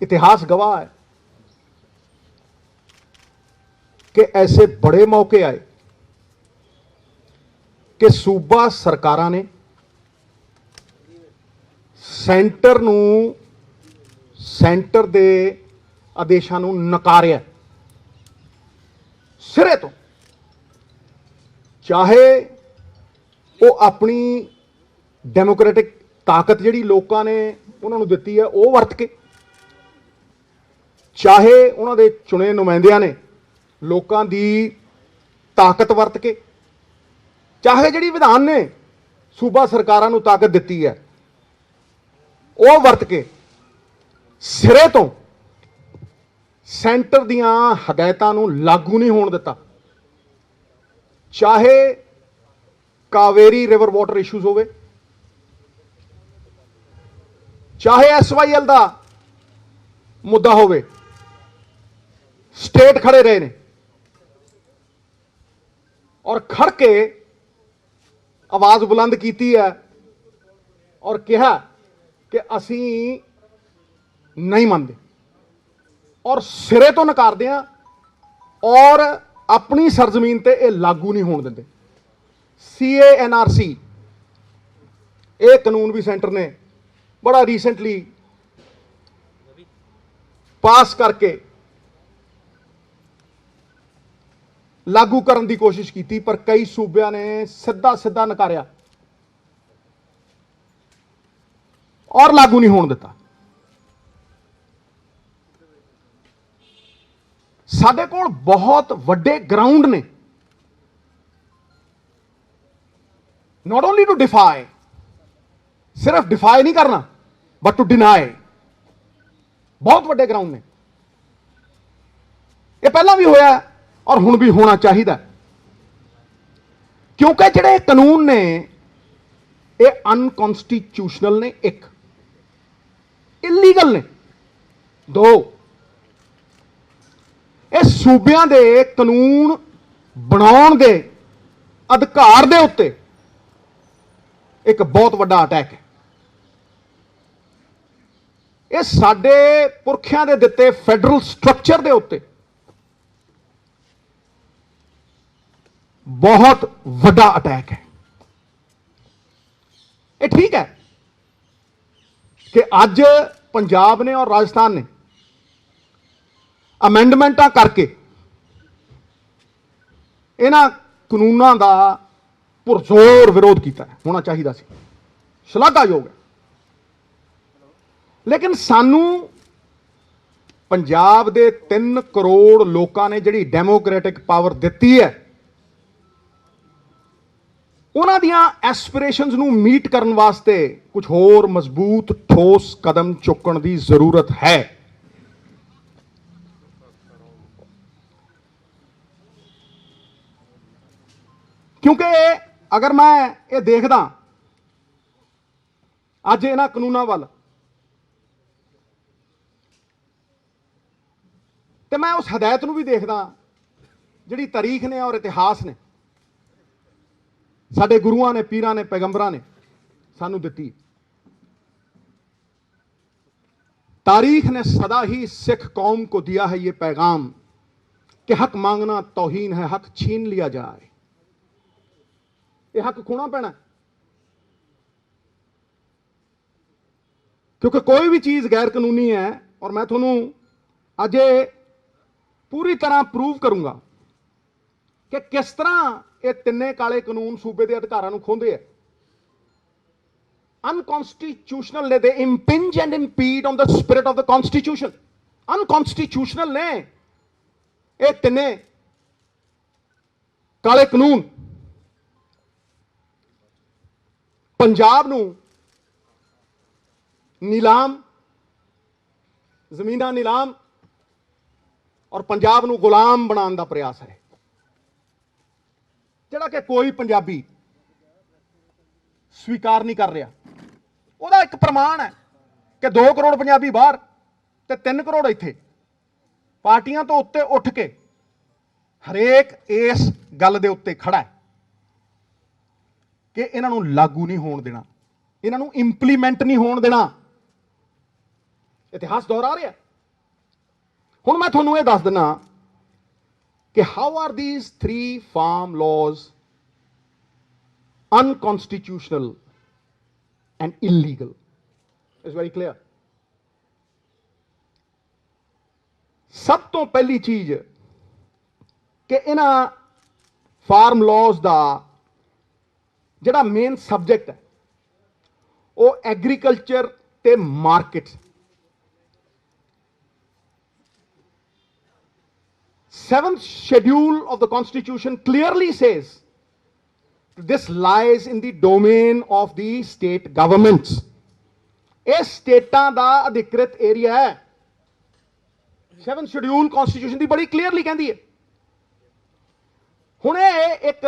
इतिहास गवाह है कि ऐसे बड़े मौके आए कि सूबा सरकारां ने सेंटर नूं सेंटर दे आदेशां नूं नकारिया सिरे तो, चाहे वो अपनी डेमोक्रेटिक ताकत जिहड़ी लोकां ने उन्हां नूं दित्ती है वो वरत के, चाहे उन्हां दे चुने नुमाइंदियां ने लोकां दी ताकत वरत के, चाहे जिहड़ी विधान ने सूबा सरकारां नूं ताकत दित्ती है वो वरत के सिरे तो सेंटर दीआं हदायतां नूं लागू नहीं होण दित्ता। चाहे कावेरी रिवर वाटर इशूज़ होवे, चाहे SYL का मुद्दा होवे, स्टेट खड़े रहे ने और खड़ के आवाज़ बुलंद की है और कहा कि असी नहीं मानते और सिरे तो नकारते हैं और अपनी सरजमीन ते ये लागू नहीं होने देंगे। CANRC ये कानून भी सेंटर ने बड़ा रीसेंटली पास करके लागू करने की कोशिश की, पर कई सूबे ने सीधा सीधा नकारिया और लागू नहीं होने दिता। साडे कोल बहुत वड्डे ग्राउंड ने, नॉट ओनली टू डिफाई, सिर्फ डिफाई नहीं करना बट टू डिनाई, बहुत वड्डे ग्राउंड ने। यह पहला भी होया और हुण भी होना चाहिए, क्योंकि जिहड़े कानून ने ये अनकॉन्स्टिट्यूशनल ने, एक इलीगल ने, दो ये सूबियां दे कानून बनाउण दे अधिकार दे उत्ते एक बहुत वड्डा अटैक है। ये साडे पुरखियां दे दिते फैडरल स्ट्रक्चर दे उत्ते बहुत वड्डा अटैक है। ये ठीक है कि अज पंजाब ने और राजस्थान ने अमेंडमेंट करके इन्हां कानूनों का पुरजोर विरोध किया, होना चाहिए सी, शलाघायोग है। लेकिन सानू पंजाब दे 3 करोड़ लोगों ने जिहड़ी डेमोक्रेटिक पावर दिती है, उन्हां दियां एस्पिरेशनस नू मीट करने वास्ते कुछ होर मजबूत ठोस कदम चुकण की जरूरत है। क्योंकि अगर मैं ये देखदा अज इन्हां कानूनों वाल, तो मैं उस हदायत नूं भी देखदा जिहड़ी तारीख ने और इतिहास ने साडे गुरुआं ने, पीरां ने, पैगंबरां ने सानू दिती। तारीख ने सदा ही सिख कौम को दिया है ये पैगाम कि हक मांगना तौहीन है, हक छीन लिया जाए। ये हक खोना पैना, क्योंकि कोई भी चीज़ गैर कानूनी है। और मैं थोनू अज पूरी तरह प्रूव करूंगा कि किस तरह ये तिन्ने काले कानून सूबे के अधिकारों को खोंदे है। अनकॉन्स्टिट्यूशनल ने, they impinge and impede on the spirit of the constitution. Unconstitutional ने ये तिन्ने काले कानून पंजाब नूं नीलाम, जमीनां नीलाम और पंजाब नूं गुलाम बनाने का प्रयास है, जिहड़ा कि कोई पंजाबी स्वीकार नहीं कर रहा। ਉਹਦਾ एक प्रमाण है कि 2 करोड़ पंजाबी बाहर ते 3 करोड़ इत्थे। पार्टियां तो उत्ते उठ के हरेक इस गल दे उत्ते खड़ा है कि इन्हां नूं लागू नहीं होण देना। ਇਹਨਾਂ ਨੂੰ ਇੰਪਲੀਮੈਂਟ ਨਹੀਂ ਹੋਣ ਦੇਣਾ। ਇਤਿਹਾਸ ਦੁਹਰਾ ਰਿਹਾ। ਹੁਣ ਮੈਂ ਤੁਹਾਨੂੰ ਇਹ ਦੱਸ ਦਿੰਦਾ ਕਿ how are these 3 farm laws unconstitutional and illegal? It's very clear. ਸਭ ਤੋਂ ਪਹਿਲੀ ਚੀਜ਼ ਕਿ ਇਹਨਾਂ ਫਾਰਮ ਲਾਜ਼ ਦਾ ਜਿਹੜਾ ਮੇਨ ਸਬਜੈਕਟ ਹੈ ਉਹ ਐਗਰੀਕਲਚਰ ਤੇ market. 7th schedule of the constitution clearly says this lies in the domain of the state governments. ਇਹ ਸਟੇਟਾਂ ਦਾ ਅਧਿਕ੍ਰਿਤ ਏਰੀਆ ਹੈ। 7th schedule constitution ਦੀ ਬੜੀ ਕਲੀਅਰਲੀ ਕਹਿੰਦੀ ਹੈ। ਹੁਣ ਇਹ ਇੱਕ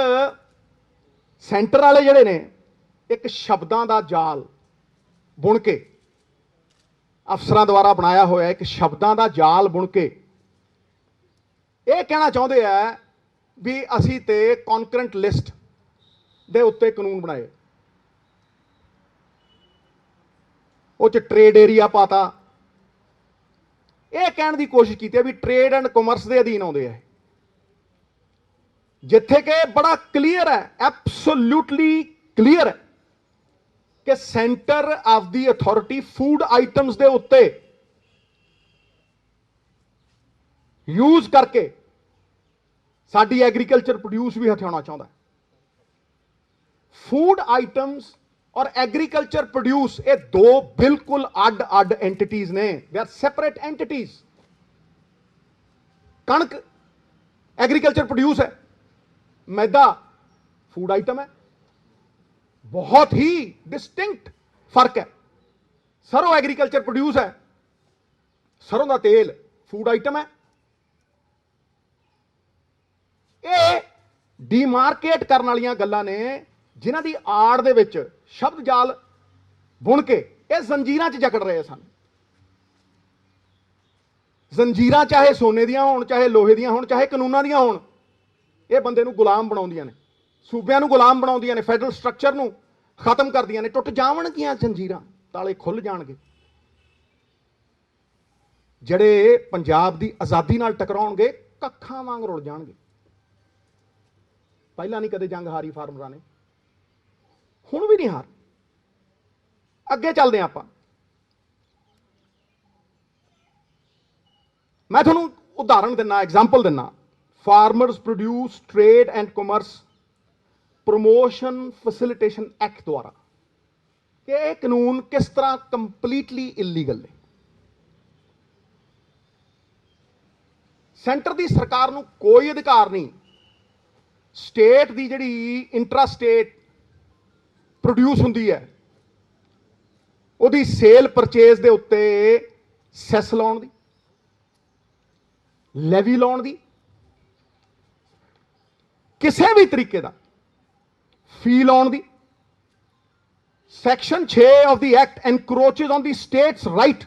ਸੈਂਟਰ ਵਾਲੇ ਜਿਹੜੇ ਨੇ ਇੱਕ ਸ਼ਬਦਾਂ ਦਾ ਜਾਲ ਬੁਣ ਕੇ, ਅਫਸਰਾਂ ਦੁਆਰਾ ਬਣਾਇਆ ਹੋਇਆ ਇੱਕ ਸ਼ਬਦਾਂ ਦਾ ਜਾਲ ਬੁਣ ਕੇ ਇਹ ਕਹਿਣਾ ਚਾਹੁੰਦੇ ਆ ਵੀ ਅਸੀਂ ਤੇ ਕੌਨਕਰੈਂਟ ਲਿਸਟ ਦੇ ਉੱਤੇ ਕਾਨੂੰਨ ਬਣਾਏ, ਉਹ 'ਚ ਟ੍ਰੇਡ ਏਰੀਆ ਪਾਤਾ। ਇਹ ਕਹਿਣ ਦੀ ਕੋਸ਼ਿਸ਼ ਕੀਤੀ ਹੈ ਵੀ ਟ੍ਰੇਡ ਐਂਡ ਕਾਮਰਸ ਦੇ ਅਧੀਨ ਆਉਂਦੇ ਆ, ਜਿੱਥੇ ਕਿ ਬੜਾ ਕਲੀਅਰ ਹੈ, ਐਬਸੋਲੂਟਲੀ ਕਲੀਅਰ ਹੈ ਕਿ centre of the authority food items ਦੇ ਉੱਤੇ ਯੂਜ਼ ਕਰਕੇ ਸਾਡੀ ਐਗਰੀਕਲਚਰ ਪ੍ਰੋਡਿਊਸ ਵੀ ਹਥਿਆਉਣਾ ਚਾਹੁੰਦਾ। ਫੂਡ ਆਈਟਮਸ ਔਰ ਐਗਰੀਕਲਚਰ ਪ੍ਰੋਡਿਊਸ ਇਹ ਦੋ ਬਿਲਕੁਲ ਅੱਡ ਐਂਟੀਟੀਜ਼ ਨੇ, ਦੇ ਆਰ ਸੈਪਰੇਟ ਐਂਟੀਟੀਜ਼। ਕਣਕ ਐਗਰੀਕਲਚਰ ਪ੍ਰੋਡਿਊਸ ਹੈ, मैदा फूड आइटम है, बहुत ही डिस्टिंक्ट फर्क है। सरों एग्रीकल्चर प्रोड्यूस है, सरों का तेल फूड आइटम है। ये डीमार्केट करने वाली गल्लां ने जिन्हां दी आड़ दे विच शब्द जाल बुन के ये जंजीरां च जकड़ रहे सन। जंजीरां चाहे सोने दियां होण, चाहे लोहे दियां होण, चाहे कानूनां दियां होण, ਇਹ ਬੰਦੇ ਨੂੰ ਗੁਲਾਮ ਬਣਾਉਂਦੀਆਂ ਨੇ, ਸੂਬਿਆਂ ਨੂੰ ਗੁਲਾਮ ਬਣਾਉਂਦੀਆਂ ਨੇ, ਫੈਡਰਲ ਸਟਰਕਚਰ ਨੂੰ ਖਤਮ ਕਰਦੀਆਂ ਨੇ। ਟੁੱਟ ਜਾਵਣਗੀਆਂ ਜੰਜੀਰਾਂ, ਤਾਲੇ ਖੁੱਲ ਜਾਣਗੇ। ਜਿਹੜੇ ਪੰਜਾਬ ਦੀ ਆਜ਼ਾਦੀ ਨਾਲ ਟਕਰਾਉਣਗੇ ਕੱਖਾਂ ਵਾਂਗ ਰੁੜ ਜਾਣਗੇ। ਪਹਿਲਾਂ ਨਹੀਂ ਕਦੇ ਜੰਗ ਹਾਰੀ ਫਾਰਮਰਾਂ ਨੇ, ਹੁਣ ਵੀ ਨਹੀਂ ਹਾਰ। ਅੱਗੇ ਚੱਲਦੇ ਆਪਾਂ। ਮੈਂ ਤੁਹਾਨੂੰ ਉਦਾਹਰਣ ਦਿੰਦਾ, ਐਗਜ਼ਾਮਪਲ ਦਿੰਦਾ। Farmers produce trade and commerce promotion facilitation act द्वारा कि यह कानून किस तरह कंप्लीटली इलीगल है। सेंटर की सरकार नूं कोई अधिकार नहीं स्टेट की जिहड़ी इंट्रा स्टेट प्रोड्यूस हुंदी है उहदी सेल परचेज दे उत्ते सैस लाउण दी, लैवी लाउण दी, किसी भी तरीके का फी लाउण दी। Section 6 of the act encroaches on the state's right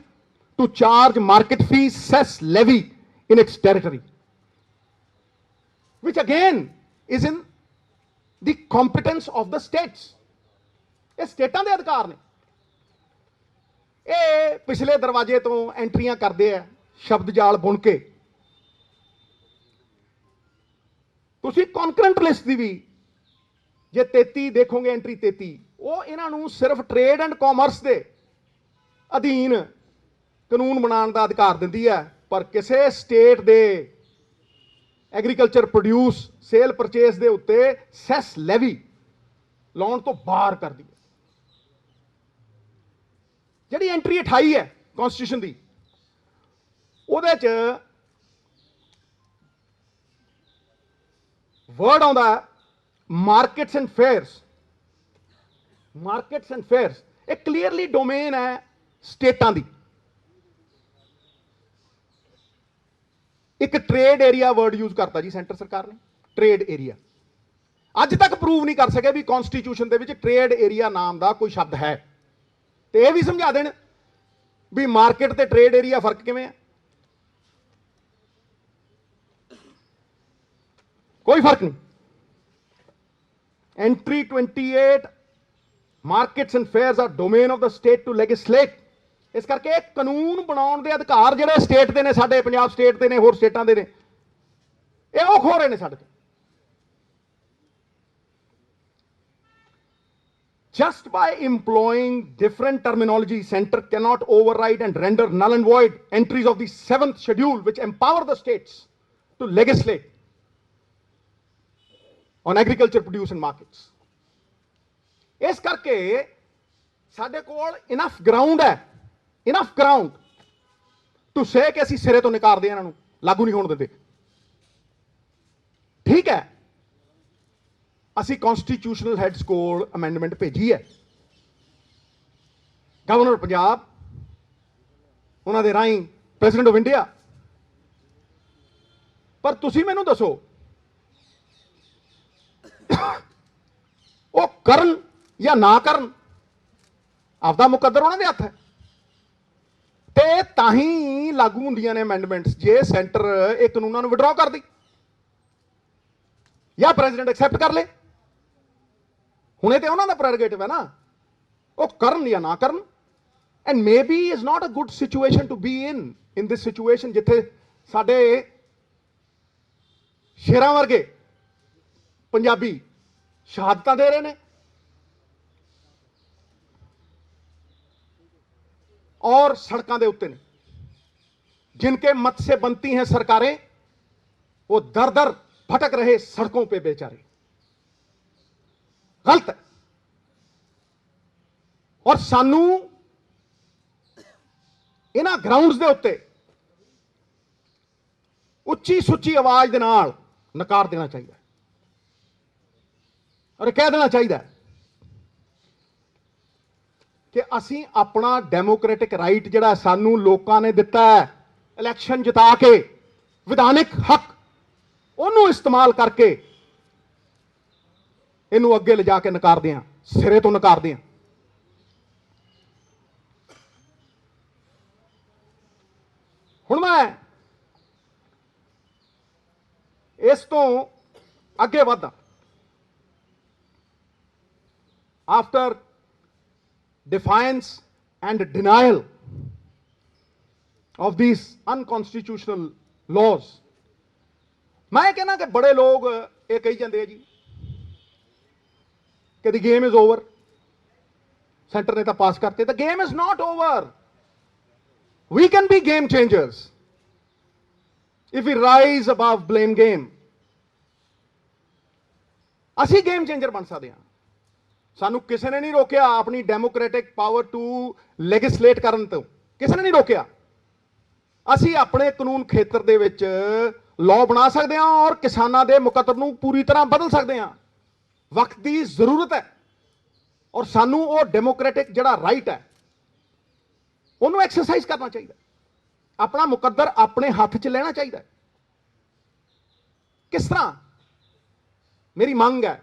to charge market fee, cess, levy in its territory, which again is in the competence of the states. ये स्टेटां दे अधिकार ने। ये पिछले दरवाजे तो एंट्रियां करते हैं शब्द जाल बुन के। ਤੁਸੀਂ ਕੌਨਕਰੈਂਟ ਲਿਸਟ ਦੀ ਵੀ ਜੇ 33 ਦੇਖੋਗੇ, ਐਂਟਰੀ 33, ਉਹ ਇਹਨਾਂ ਨੂੰ ਸਿਰਫ ਟ੍ਰੇਡ ਐਂਡ ਕਾਮਰਸ ਦੇ ਅਧੀਨ ਕਾਨੂੰਨ ਬਣਾਉਣ ਦਾ ਅਧਿਕਾਰ ਦਿੰਦੀ ਹੈ, ਪਰ ਕਿਸੇ ਸਟੇਟ ਦੇ ਐਗਰੀਕਲਚਰ ਪ੍ਰੋਡਿਊਸ ਸੇਲ ਪਰਚੇਸ ਦੇ ਉੱਤੇ ਸੈਸ ਲੈਵੀ ਲਾਉਣ ਤੋਂ ਬਾਹਰ ਕਰਦੀ ਹੈ। ਜਿਹੜੀ ਐਂਟਰੀ 28 ਹੈ ਕਨਸਟੀਟਿਊਸ਼ਨ ਦੀ, ਉਹਦੇ 'ਚ वर्ड आउंदा markets and fairs. Markets and fairs एक क्लीयरली डोमेन है स्टेटां दी। एक ट्रेड एरिया वर्ड यूज करता जी सेंटर सरकार ने, ट्रेड एरिया। अज तक प्रूव नहीं कर सके भी कॉन्स्टिट्यूशन दे विच ट्रेड एरिया नाम का कोई शब्द है। तो यह भी समझा देन भी मार्केट ते ट्रेड एरिया फर्क किवें है। कोई फर्क नहीं। Entry 28 markets and fairs are domain of the state to legislate. ਇਸ ਕਰਕੇ ਇਹ ਕਾਨੂੰਨ ਬਣਾਉਣ ਦੇ ਅਧਿਕਾਰ ਜਿਹੜੇ ਸਟੇਟ ਦੇ ਨੇ, ਸਾਡੇ ਪੰਜਾਬ ਸਟੇਟ ਦੇ ਨੇ, ਹੋਰ ਸਟੇਟਾਂ ਦੇ ਨੇ, ਇਹ ਉਹ ਖੋ ਰਹੇ ਨੇ ਸਾਡੇ ਤੋਂ। Just by employing different terminology, center cannot override and render null and void entries of the 7th schedule, which empower the states to legislate on agriculture produce and markets. ਇਸ ਕਰਕੇ ਸਾਡੇ ਕੋਲ ਇਨਫ ਗਰਾਊਂਡ ਹੈ, enough ground to say ਕਿ ਅਸੀਂ ਸਿਰੇ ਤੋਂ ਨਿਕਾਰਦੇ ਇਹਨਾਂ ਨੂੰ, ਲਾਗੂ ਨਹੀਂ ਹੋਣ ਦਿੰਦੇ। ਠੀਕ ਹੈ, ਅਸੀਂ ਕਨਸਟੀਟਿਊਸ਼ਨਲ ਹੈਡਸ ਕੋਲ ਅਮੈਂਡਮੈਂਟ ਭੇਜੀ ਹੈ, ਗਵਰਨਰ ਪੰਜਾਬ, ਉਹਨਾਂ ਦੇ ਰਾਹੀਂ ਪ੍ਰੈਜ਼ੀਡੈਂਟ ਆਫ ਇੰਡੀਆ। ਪਰ ਤੁਸੀਂ ਮੈਨੂੰ ਦੱਸੋ ਉਹ ਕਰਨ ਜਾਂ ਨਾ ਕਰਨ, ਆਪਦਾ ਮੁਕੱਦਰ ਉਹਨਾਂ ਦੇ ਹੱਥ ਹੈ। ਤੇ ਤਾਂ ਹੀ ਲਾਗੂ ਹੁੰਦੀਆਂ ਨੇ ਅਮੈਂਡਮੈਂਟਸ ਜੇ ਸੈਂਟਰ ਇਹ ਕਾਨੂੰਨਾਂ ਨੂੰ ਵਿਡਰਾਅ ਕਰ ਦੇ ਜਾਂ ਪ੍ਰੈਜ਼ੀਡੈਂਟ ਐਕਸੈਪਟ ਕਰ ਲੇ। ਹੁਣੇ ਤੇ ਉਹਨਾਂ ਦਾ ਪ੍ਰੈਰੋਗੇਟਿਵ ਹੈ ਨਾ, ਉਹ ਕਰਨ ਜਾਂ ਨਾ ਕਰਨ। And maybe is not a good situation to be in this situation, ਜਿੱਥੇ ਸਾਡੇ ਸ਼ੇਰਾਂ ਵਰਗੇ ਪੰਜਾਬੀ ਸ਼ਹਾਦਤਾਂ ਦੇ ਰਹੇ ਨੇ और सड़कों के उत्ते ने, जिनके मत से बनती हैं सरकारें, वो दर दर भटक रहे सड़कों पे बेचारे। गलत है। और सानू इन्हां ग्राउंड्स के उत्ते उच्ची सुच्ची आवाज दे नाल नकार देना चाहिए और कह देना चाहिए कि असी अपना डेमोक्रेटिक राइट जिहड़ा सानू लोकां ने दिता है इलैक्शन जिता के, विधानिक हक, उन्होंने इस्तेमाल करके इनू अगे ले जाके नकारदे हां, सिरे तो नकारदे हां। हुण मैं इस तो अगे वधा। After defiance and denial of these unconstitutional laws, मैं कहना कि बड़े लोग ये कही जाते हैं जी कि the game is over, centre ने तो पास करते। the game is not over, we can be game changers if we rise above blame game। असी गेम चेंजर बन सकते हैं। सानू किसी ने नहीं रोकया अपनी डेमोक्रेटिक पावर टू लेजिस्लेट करन तो, किसी ने नहीं रोकया। असी अपने कानून खेतर दे विच लॉ बना सकते हैं और किसानां दे मुकद्दर नूं पूरी तरह बदल सकते हैं। वक्त की जरूरत है और सानू वो डेमोक्रेटिक जिहड़ा राइट है उन्होंने एक्सरसाइज करना चाहिए, अपना मुकद्दर अपने हाथ च लेना चाहिए। किस तरह? मेरी मांग है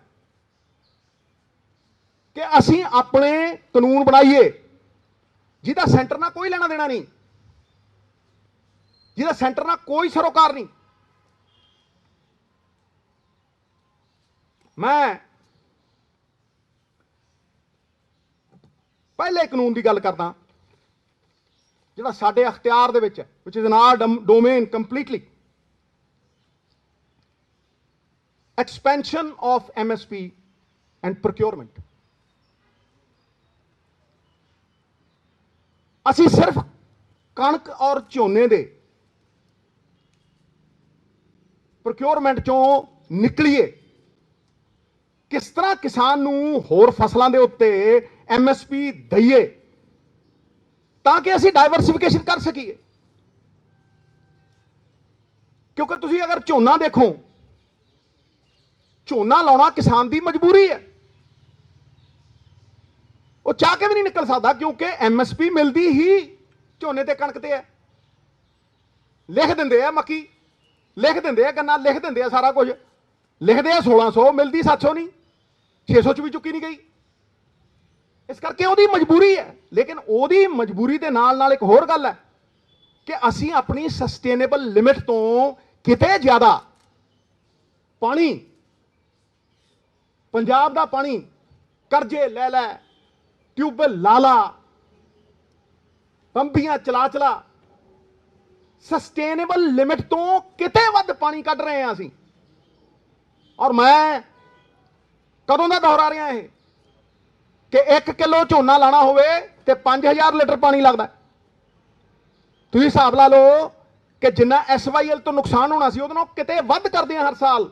कि असी अपने कानून बनाइए जिहदा सेंटर ना कोई लेना देना नहीं, जिहदा सेंटर ना कोई सरोकार नहीं। मैं पहले कानून की गल करदा जिहड़ा साडे अख्तियार दे विच है, which is in our domain completely. Expansion of MSP and procurement. असी सिर्फ कणक और झोने दे प्रोक्योरमेंट चों निकलीए, किस तरह किसान नूं होर फसलों के उत्ते MSP दईए ताकि असी डाइवर्सिफिकेशन कर सकीए। क्योंकि तुसी अगर झोना देखो, झोना लाउणा किसान की मजबूरी है, वो चाह के भी नहीं निकल सकता क्योंकि MSP मिलती ही झोने ते कणक ते है। लिख देंदे आ मक्की, लिख देंदे आ गन्ना, लिख देंदे आ सारा कुछ, लिखते हैं 1600, मिलती 700 नहीं, 600 च भी चुकी नहीं गई। इस करके ਉਹਦੀ मजबूरी है। लेकिन ਉਹਦੀ मजबूरी ਦੇ ਨਾਲ एक होर गल है कि असी अपनी सस्टेनेबल लिमिट तो किते ज़्यादा पानी, पंजाब का पानी करजे ले लै ट्यूबवेल ला ला, पंपियां चला चला, सस्टेनेबल लिमिट तो किते वध पानी कढ रहे हैं असीं। और मैं कदों दा दोहरा रहा है कि 1 किलो झोना लाना होवे ते 5000 लीटर पानी लगता। तुसीं हिसाब ला लो कि जिन्ना SYL तो नुकसान होना सी, उहदे नालों किते वध करदे आ हर साल।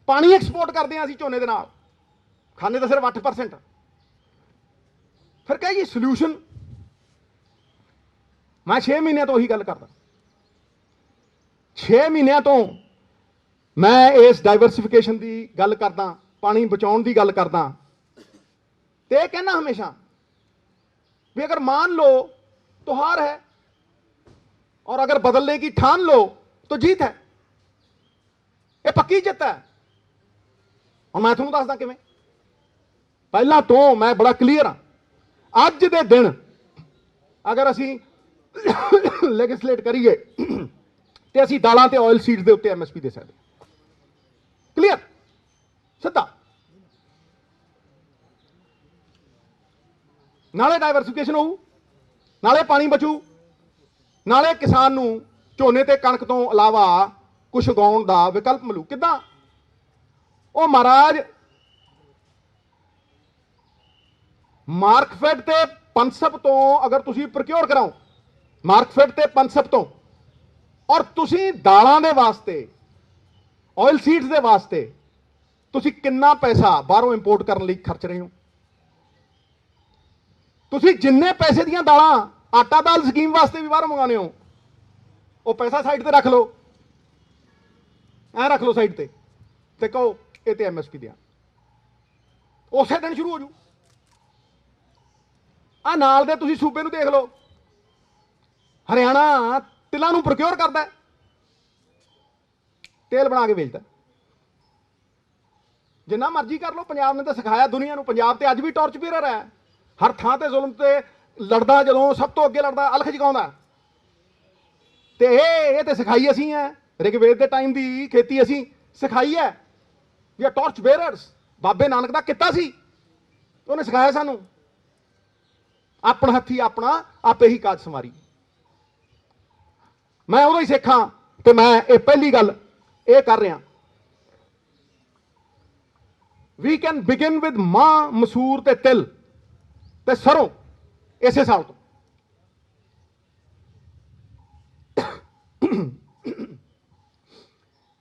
पानी एक्सपोर्ट करते हैं असीं झोने दे नाल, खाने तो सिर्फ 8%। फिर कह जी सल्यूशन, मैं 6 महीनों तो ही गल करदा, 6 महीनों तो मैं इस डाइवर्सिफिकेशन की गल करदा, पानी बचाउण की गल करदा, ते कहना हमेशा भी अगर मान लो तो हार है, और अगर बदलने की ठान लो तो जीत है। ये पक्की जित है। और मैं तुहानूं दसदा किवें। पहला तो मैं बड़ा क्लीयर हाँ, अज दे दिन अगर असीं लैजिसलेट करिए तो असीं दालां ते ऑयल सीड्स दे उत्ते MSP दे सकदे। क्लीयर, सीधा। नाले डाइवर्सिफिकेशन होऊ, नाले पानी बचू, नाले किसान नूं झोने ते कणक तो इलावा कुछ उगाउण दा विकल्प मिलू। किदां? ਉਹ महाराज मार्कफेड ते पंसप तो अगर तुसी प्रोक्योर कराओ, मार्कफेड ते पंसप तो, और तुसी दालां दे वास्ते, ऑयल सीड्स दे वास्ते तुसी कितना पैसा बाहरों इंपोर्ट करने लई खर्च रहे हो? तुसी जिन्ने पैसे दियां दालां आटा दाल स्कीम वास्ते भी बाहरों मंगाने हो, वो पैसा साइड ते रख लो, ऐ रख लो साइड ते कहो ये तो MSP दिया, उस दिन शुरू हो जू। आ नाल दे तुसी सूबे नूं देख लो, हरियाणा तिलां नूं प्रोक्योर करदा है, तेल बना के बेचदा। जिन्ना मर्जी कर लो, पंजाब ने तो सिखाया दुनिया नूं, पंजाब ते अज भी टॉर्च बीरर है, हर थां ते जुल्म ते लड़दा, जदों सब तो अगे लड़दा अलख जगाउंदा। ते ये ते सिखाई असीं है, ऋग्वेद के टाइम की खेती असीं सिखाई है। या टॉर्च बेरर्स बाबे नानक का किता सी, उन्हें सिखाया सानू, अपना हथी अपना आपे ही काज संवारी। मैं उदों ही सिखा तो मैं ये पहली गल ये कर रहा। वी कैन बिगिन विद मां, मसूर ते तिल ते सरों इसे साल तो।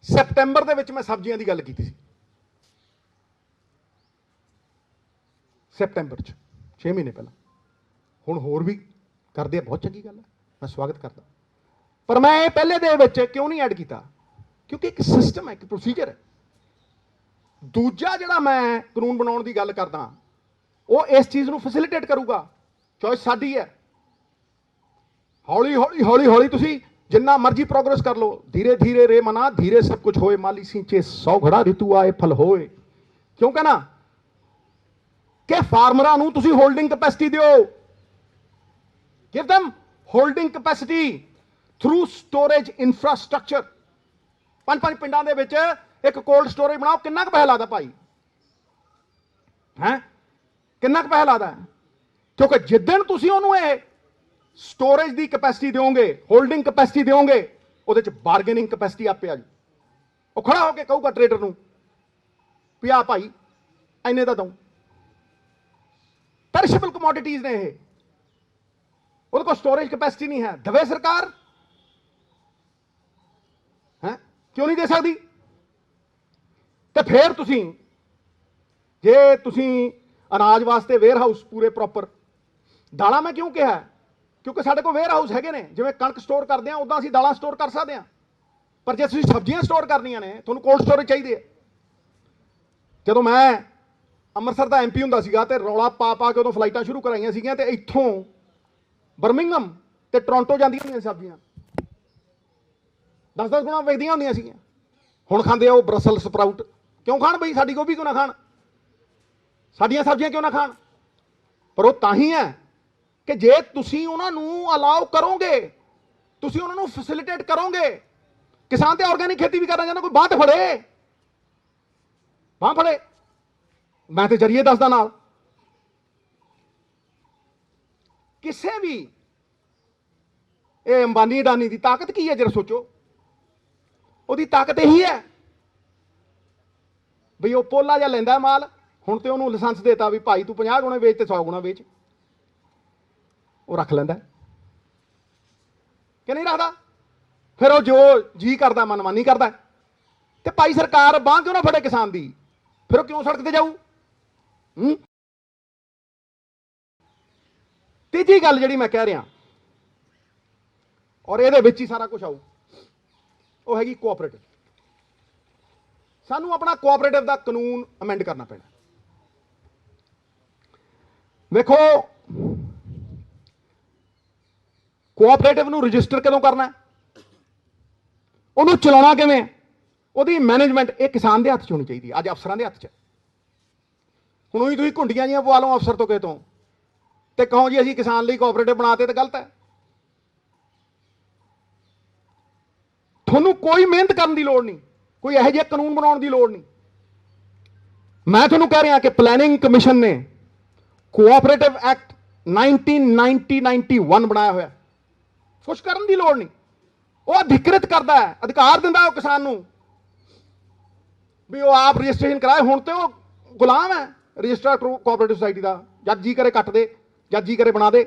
सितंबर दे विच मैं सब्जियां की गल की थी, सितंबर 6 महीने पहला। हुण होर भी करदे, बहुत चंगी गल है, मैं स्वागत करता। पर मैं ये पहले दे विच क्यों नहीं ऐड किया? क्योंकि एक सिस्टम है, एक प्रोसीजर है। दूजा जिहड़ा मैं कानून बनाउण की गल करदा, वो इस चीज़ नूं फैसिलिटेट करूगा। चॉइस साडी है। हौली हौली हौली हौली तुसीं जिन्ना मर्जी प्रोग्रेस कर लो, धीरे धीरे रे मना धीरे सब कुछ होए, माली सींचे 100 घड़ा ऋतु आए फल होए। क्यों कहना कि फार्मरां नूं तुसीं होल्डिंग कैपेसिटी दिओ, give them holding capacity through storage infrastructure. 5-5 पिंडां दे विच एक कोल्ड स्टोरेज बनाओ, किन्ना क पैसा लगदा भाई? है किन्ना क पैसा लगदा? क्योंकि जिद्दन तुसीं उहनूं ये स्टोरेज की कैपेसिटी दोगे, होल्डिंग कैपेसिटी दोगे, वो बारगेनिंग कैपेसिटी आपे आ जी। वो खड़ा होकर कहूगा ट्रेडर नूं भी आ भाई इन्ने दा दूं। पेरिशेबल कमोडिटीज ने ये, वो को स्टोरेज कैपेसिटी नहीं है, दवे सरकार है, क्यों नहीं दे सकती? तो फिर तुसीं जे तुसीं अनाज वास्ते वेयर हाउस पूरे प्रॉपर, दालां मैं क्यों कहा? क्योंकि साढ़े को वेयर हाउस है ने, जिवें कणक स्टोर करते हैं उदा असीं दालां स्टोर कर सकते हैं। पर जे तुसीं सब्जियां स्टोर करनियां ने, तुहानूं कोल्ड स्टोरेज चाहिए। जदों मैं ਅੰਮ੍ਰਿਤਸਰ ਦਾ MP ਹੁੰਦਾ ਸੀਗਾ ਤੇ ਰੌਲਾ ਪਾ ਪਾ ਕੇ ਉਦੋਂ ਫਲਾਈਟਾਂ ਸ਼ੁਰੂ ਕਰਾਈਆਂ ਸੀਗੀਆਂ ਤੇ ਇੱਥੋਂ ਬਰਮਿੰਗਮ ਤੇ ਟੋਰਾਂਟੋ ਜਾਂਦੀਆਂ ਹੁੰਦੀਆਂ ਸਬਜ਼ੀਆਂ 10-10 ਗੁਣਾ ਵਿਕਦੀਆਂ ਹੁੰਦੀਆਂ ਸੀਗੀਆਂ। ਹੁਣ ਖਾਂਦੇ ਆ ਉਹ ਬਰਸਲ ਸਪਰਾਊਟ। ਕਿਉਂ ਖਾਣ ਬਈ? ਸਾਡੀ ਗੋਭੀ ਕਿਉਂ ਨਾ ਖਾਣ, ਸਾਡੀਆਂ ਸਬਜ਼ੀਆਂ ਕਿਉਂ ਨਾ ਖਾਣ? ਪਰ ਉਹ ਤਾਂ ਹੀ ਹੈ ਕਿ ਜੇ ਤੁਸੀਂ ਉਹਨਾਂ ਨੂੰ ਅਲਾਉ ਕਰੋਗੇ, ਤੁਸੀਂ ਉਹਨਾਂ ਨੂੰ ਫੈਸਿਲਿਟੇਟ ਕਰੋਗੇ। ਕਿਸਾਨ ਤੇ ਆਰਗੈਨਿਕ ਖੇਤੀ ਵੀ ਕਰਨਾ ਚਾਹੁੰਦਾ, ਕੋਈ ਬਾਂਹ ਤੇ ਫੜੇ, ਬਾਂਹ ਫੜੇ। मैं तो जरिए दसदा नाल ਕਿਸੇ ਵੀ ਇਹ ਅੰਬਾਨੀ ਅਡਾਨੀ ਦੀ ਤਾਕਤ ਕੀ ਹੈ ਜਰਾ ਸੋਚੋ। ਉਹਦੀ ਤਾਕਤ ਇਹੀ ਹੈ ਵੀ ਉਹ ਪੋਲਾ ਜਿਹਾ ਲੈਂਦਾ ਮਾਲ, ਹੁਣ ਤੇ ਉਹਨੂੰ ਲਾਇਸੈਂਸ ਦੇਤਾ ਵੀ ਭਾਈ ਤੂੰ 50 ਗੁਣਾ ਵੇਚ ਤੇ 100 ਗੁਣਾ ਵੇਚ, ਉਹ ਰੱਖ ਲੈਂਦਾ ਕਿ ਨਹੀਂ ਰੱਖਦਾ। ਫਿਰ ਉਹ ਜੋ ਜੀ ਕਰਦਾ ਮਨਮਾਨੀ ਕਰਦਾ। ਤੇ ਭਾਈ ਸਰਕਾਰ ਬਾਂਹ ਕਿਉਂ ਨਾ ਫੜੇ ਕਿਸਾਨ ਦੀ, ਫਿਰ ਉਹ ਕਿਉਂ ਸੜਕ ਤੇ ਜਾਊ। ਤੀਜੀ ਗੱਲ ਜਿਹੜੀ ਮੈਂ ਕਹਿ ਰਿਹਾ, ਔਰ ਇਹਦੇ ਵਿੱਚ ਹੀ ਸਾਰਾ ਕੁਝ ਆਊ, ਉਹ ਹੈਗੀ ਕੋਆਪਰੇਟਿਵ। ਸਾਨੂੰ ਆਪਣਾ ਕੋਆਪਰੇਟਿਵ ਦਾ ਕਾਨੂੰਨ ਅਮੈਂਡ ਕਰਨਾ ਪੈਣਾ। ਵੇਖੋ ਕੋਆਪਰੇਟਿਵ ਨੂੰ ਰਜਿਸਟਰ ਕਦੋਂ ਕਰਨਾ, ਉਹਨੂੰ ਚਲਾਉਣਾ ਕਿਵੇਂ, ਉਹਦੀ ਮੈਨੇਜਮੈਂਟ ਇਹ ਕਿਸਾਨ ਦੇ ਹੱਥ 'ਚ ਹੋਣੀ ਚਾਹੀਦੀ ਹੈ, ਅੱਜ ਅਫਸਰਾਂ ਦੇ ਹੱਥ 'ਚ। ਹੁਣ ਉਹੀ ਤੁਸੀਂ ਘੁੰਡੀਆਂ ਜੀਆਂ ਪਵਾ ਲਓ ਅਫਸਰ ਤੋਂ ਕਿਸੇ ਤੋਂ ਤੇ ਕਹੋ ਜੀ ਅਸੀਂ ਕਿਸਾਨ ਲਈ ਕੋਆਪਰੇਟਿਵ ਬਣਾਤੇ, ਤਾਂ ਗਲਤ ਹੈ। ਤੁਹਾਨੂੰ ਕੋਈ ਮਿਹਨਤ ਕਰਨ ਦੀ ਲੋੜ ਨਹੀਂ, ਕੋਈ ਇਹੋ ਜਿਹਾ ਕਾਨੂੰਨ ਬਣਾਉਣ ਦੀ ਲੋੜ ਨਹੀਂ। ਮੈਂ ਤੁਹਾਨੂੰ ਕਹਿ ਰਿਹਾ ਕਿ ਪਲੈਨਿੰਗ ਕਮਿਸ਼ਨ ਨੇ ਕੋਆਪਰੇਟਿਵ ਐਕਟ 1991 ਬਣਾਇਆ ਹੋਇਆ, ਕੁਛ ਕਰਨ ਦੀ ਲੋੜ ਨਹੀਂ। ਉਹ ਅਧਿਕ੍ਰਿਤ ਕਰਦਾ ਹੈ, ਅਧਿਕਾਰ ਦਿੰਦਾ ਉਹ ਕਿਸਾਨ ਨੂੰ ਵੀ ਉਹ ਆਪ ਰਜਿਸਟ੍ਰੇਸ਼ਨ ਕਰਾਏ। ਹੁਣ ਤੇ ਉਹ ਗੁਲਾਮ ਹੈ ਰਜਿਸਟਰਡ ਕੋਆਪਰੇਟਿਵ ਸੁਸਾਇਟੀ ਦਾ, ਜਦ ਜੀ ਕਰੇ ਕੱਟ ਦੇ, ਜਦ ਜੀ ਕਰੇ ਬਣਾ ਦੇ।